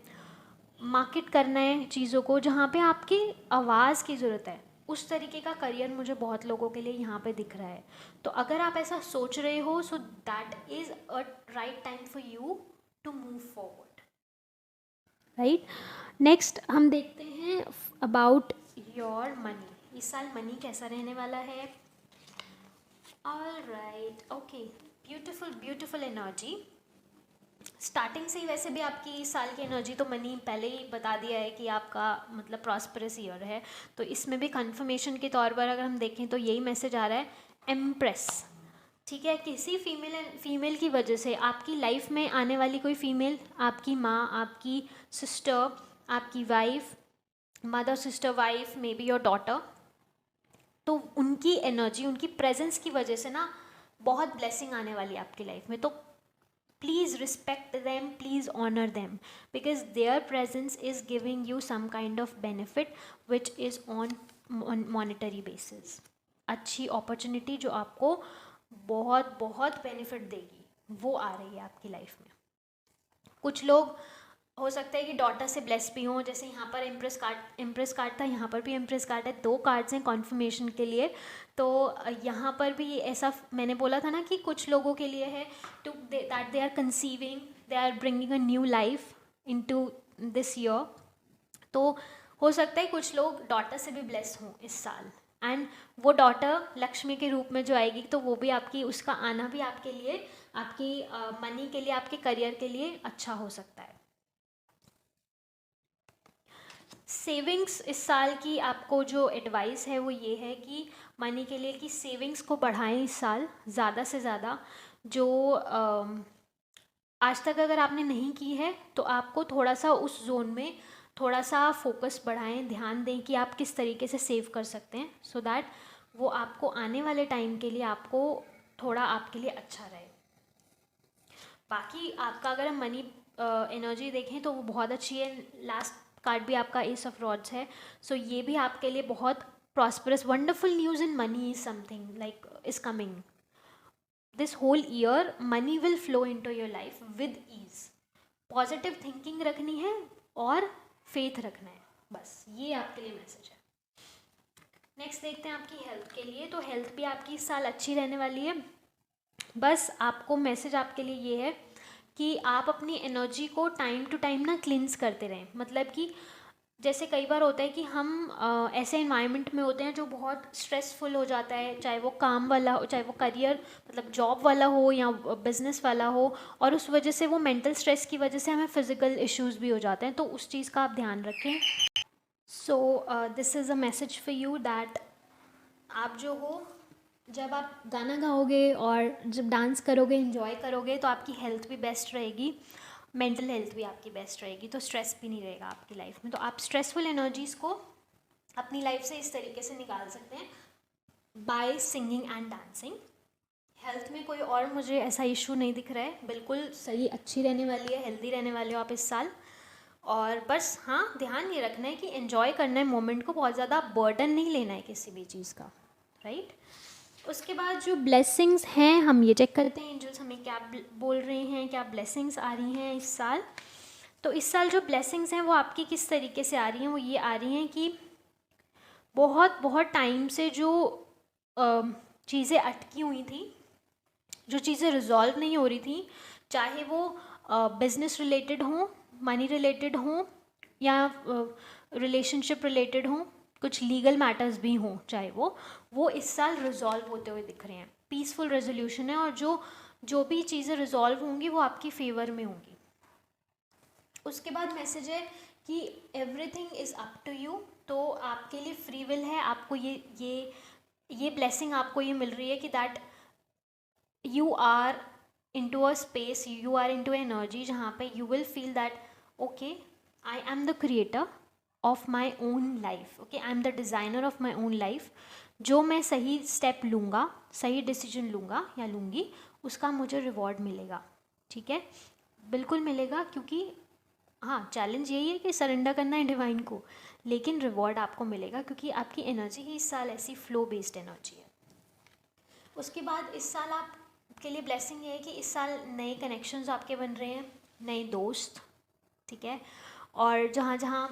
Speaker 1: मार्केट करना है चीज़ों को, जहाँ पे आपकी आवाज़ की ज़रूरत है, उस तरीके का करियर मुझे बहुत लोगों के लिए यहाँ पे दिख रहा है। तो अगर आप ऐसा सोच रहे हो, so that is a right time for you to move forward, right. Next हम देखते हैं अबाउट योर मनी। इस साल मनी कैसा रहने वाला है। Alright, okay, beautiful energy. Starting से ही वैसे भी आपकी इस साल की एनर्जी तो मनी पहले ही बता दिया है कि आपका मतलब प्रॉस्परस ईयर है। तो इसमें भी कंफर्मेशन के तौर पर अगर हम देखें तो यही मैसेज आ रहा है, एम्प्रेस। ठीक है, किसी फीमेल की वजह से आपकी लाइफ में आने वाली कोई फीमेल, आपकी माँ, आपकी सिस्टर, आपकी wife, mother, sister, wife, may be your daughter, तो उनकी एनर्जी, उनकी प्रेजेंस की वजह से ना बहुत ब्लेसिंग आने वाली है आपकी लाइफ में। तो please respect them, please honour them, because their presence is giving you some kind of benefit which is on monetary basis. अच्छी अपॉर्चुनिटी जो आपको बहुत बेनिफिट देगी, वो आ रही है आपकी लाइफ में। कुछ लोग हो सकता है कि डॉटर से ब्लेस भी हों, जैसे यहाँ पर इम्प्रेस कार्ड था, यहाँ पर भी इम्प्रेस कार्ड है, 2 कार्ड्स हैं कॉन्फर्मेशन के लिए। तो यहाँ पर भी ऐसा मैंने बोला था ना कि कुछ लोगों के लिए है to that they are conceiving, they are bringing a new life into this year. तो हो सकता है कुछ लोग डॉटर से भी ब्लेस हों इस साल, एंड वो डॉटर लक्ष्मी के रूप में जो आएगी, तो वो भी आपकी, उसका आना भी आपके लिए, आपकी मनी के लिए, आपके करियर के लिए अच्छा हो सकता है। सेविंग्स इस साल की आपको जो एडवाइस है वो ये है कि मनी के लिए कि सेविंग्स को बढ़ाएं इस साल ज़्यादा से ज़्यादा। जो आज तक अगर आपने नहीं की है तो आपको थोड़ा सा उस जोन में थोड़ा सा फोकस बढ़ाएं, ध्यान दें कि आप किस तरीके से सेव कर सकते हैं, सो दैट वो आपको आने वाले टाइम के लिए आपको थोड़ा आपके लिए अच्छा रहे। बाकी आपका अगर हम मनी एनर्जी देखें तो वो बहुत अच्छी है। लास्ट कार्ड भी आपका एस ऑफ रॉड्स है, सो ये भी आपके लिए बहुत prosperous, wonderful news in money is something like is coming this whole year. Money will flow into your life with ease. Positive thinking रखनी है और फेथ रखना है, बस ये आपके लिए मैसेज है। नेक्स्ट देखते हैं आपकी हेल्थ के लिए। तो हेल्थ भी आपकी इस साल अच्छी रहने वाली है। बस आपको मैसेज आपके लिए ये है कि आप अपनी एनर्जी को टाइम टू टाइम ना क्लिनस करते रहें। मतलब कि जैसे कई बार होता है कि हम ऐसे इन्वायरमेंट में होते हैं जो बहुत स्ट्रेसफुल हो जाता है, चाहे वो काम वाला हो, चाहे वो करियर मतलब जॉब वाला हो या बिजनेस वाला हो, और उस वजह से वो मेंटल स्ट्रेस की वजह से हमें फिजिकल इश्यूज भी हो जाते हैं, तो उस चीज़ का आप ध्यान रखें। सो this is a message for you that आप जो हो, जब आप गाना गाओगे और जब डांस करोगे, इन्जॉय करोगे, तो आपकी हेल्थ भी बेस्ट रहेगी, मेंटल हेल्थ भी आपकी बेस्ट रहेगी, तो स्ट्रेस भी नहीं रहेगा आपकी लाइफ में। तो आप स्ट्रेसफुल एनर्जीज़ को अपनी लाइफ से इस तरीके से निकाल सकते हैं by singing and dancing. Health में कोई और मुझे ऐसा इशू नहीं दिख रहा है, बिल्कुल सही, अच्छी रहने वाली है, हेल्दी रहने वाले हो आप इस साल। और बस हाँ, ध्यान ये रखना है कि एन्जॉय करना है मोमेंट को, बहुत ज़्यादा बर्डन नहीं लेना है किसी भी चीज़ का, राइट। उसके बाद जो ब्लेसिंग्स हैं हम ये चेक करते हैं एंजल्स हमें क्या बोल रहे हैं, क्या ब्लेसिंग्स आ रही हैं इस साल। तो इस साल जो ब्लेसिंग्स हैं वो आपकी किस तरीके से आ रही हैं, वो ये आ रही हैं कि बहुत बहुत टाइम से जो चीज़ें अटकी हुई थी, जो चीज़ें रिजॉल्व नहीं हो रही थी, चाहे वो बिजनेस रिलेटेड हों, मनी रिलेटेड हों, या रिलेशनशिप रिलेटेड हों, कुछ लीगल मैटर्स भी हों, चाहे वो इस साल रिजॉल्व होते हुए दिख रहे हैं। पीसफुल रेजोल्यूशन है, और जो भी चीज़ें रिजॉल्व होंगी वो आपकी फेवर में होंगी। उसके बाद मैसेज है कि everything is up to you. तो आपके लिए फ्री विल है, आपको ये ब्लेसिंग आपको ये मिल रही है कि that you are into a space, you are into energy जहाँ पे you will feel that okay, I am the creator of my own life, okay, I am the designer of my own life। जो मैं सही स्टेप लूँगा, सही डिसीजन लूँगा या लूँगी, उसका मुझे रिवॉर्ड मिलेगा, ठीक है, बिल्कुल मिलेगा। क्योंकि हाँ, चैलेंज यही है कि सरेंडर करना है डिवाइन को, लेकिन रिवॉर्ड आपको मिलेगा क्योंकि आपकी एनर्जी ही इस साल ऐसी फ्लो बेस्ड एनर्जी है। उसके बाद इस साल आपके लिए ब्लेसिंग ये है कि इस साल नए कनेक्शंस आपके बन रहे हैं, नए दोस्त, ठीक है। और जहाँ जहाँ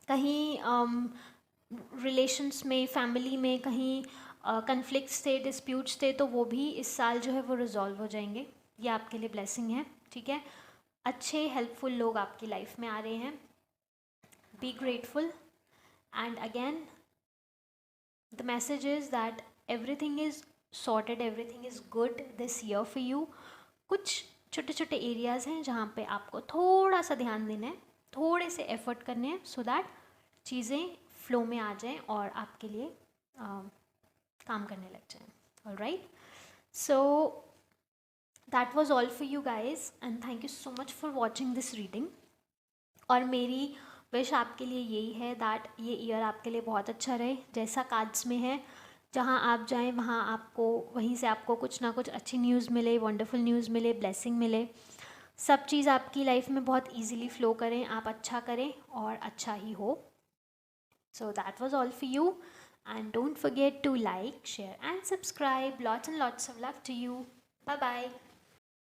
Speaker 1: कहीं रिलेशंस में, फैमिली में कहीं कन्फ्लिक्ट्स थे, डिस्प्यूट्स थे, तो वो भी इस साल जो है वो रिजॉल्व हो जाएंगे। ये आपके लिए ब्लेसिंग है, ठीक है। अच्छे हेल्पफुल लोग आपकी लाइफ में आ रहे हैं। Be grateful, and again the message is that everything is sorted, everything is good this year for you. कुछ छोटे छोटे एरियाज़ हैं जहाँ पे आपको थोड़ा सा ध्यान देना है, थोड़े से एफर्ट करने हैं, सो दैट चीज़ें फ्लो में आ जाएं और आपके लिए काम करने लग जाएं। Alright, so that was all for you guys, and thank you so much for watching this reading. और मेरी विश आपके लिए यही है दैट ये ईयर आपके लिए बहुत अच्छा रहे, जैसा कार्ड्स में है, जहाँ आप जाएं वहाँ आपको, वहीं से आपको कुछ ना कुछ अच्छी न्यूज़ मिले, वंडरफुल न्यूज़ मिले, ब्लेसिंग मिले, सब चीज़ आपकी लाइफ में बहुत इजीली फ्लो करें, आप अच्छा करें और अच्छा ही हो। So that was all for you, and don't forget to like, share and subscribe. Lots and lots of love to you. Bye bye.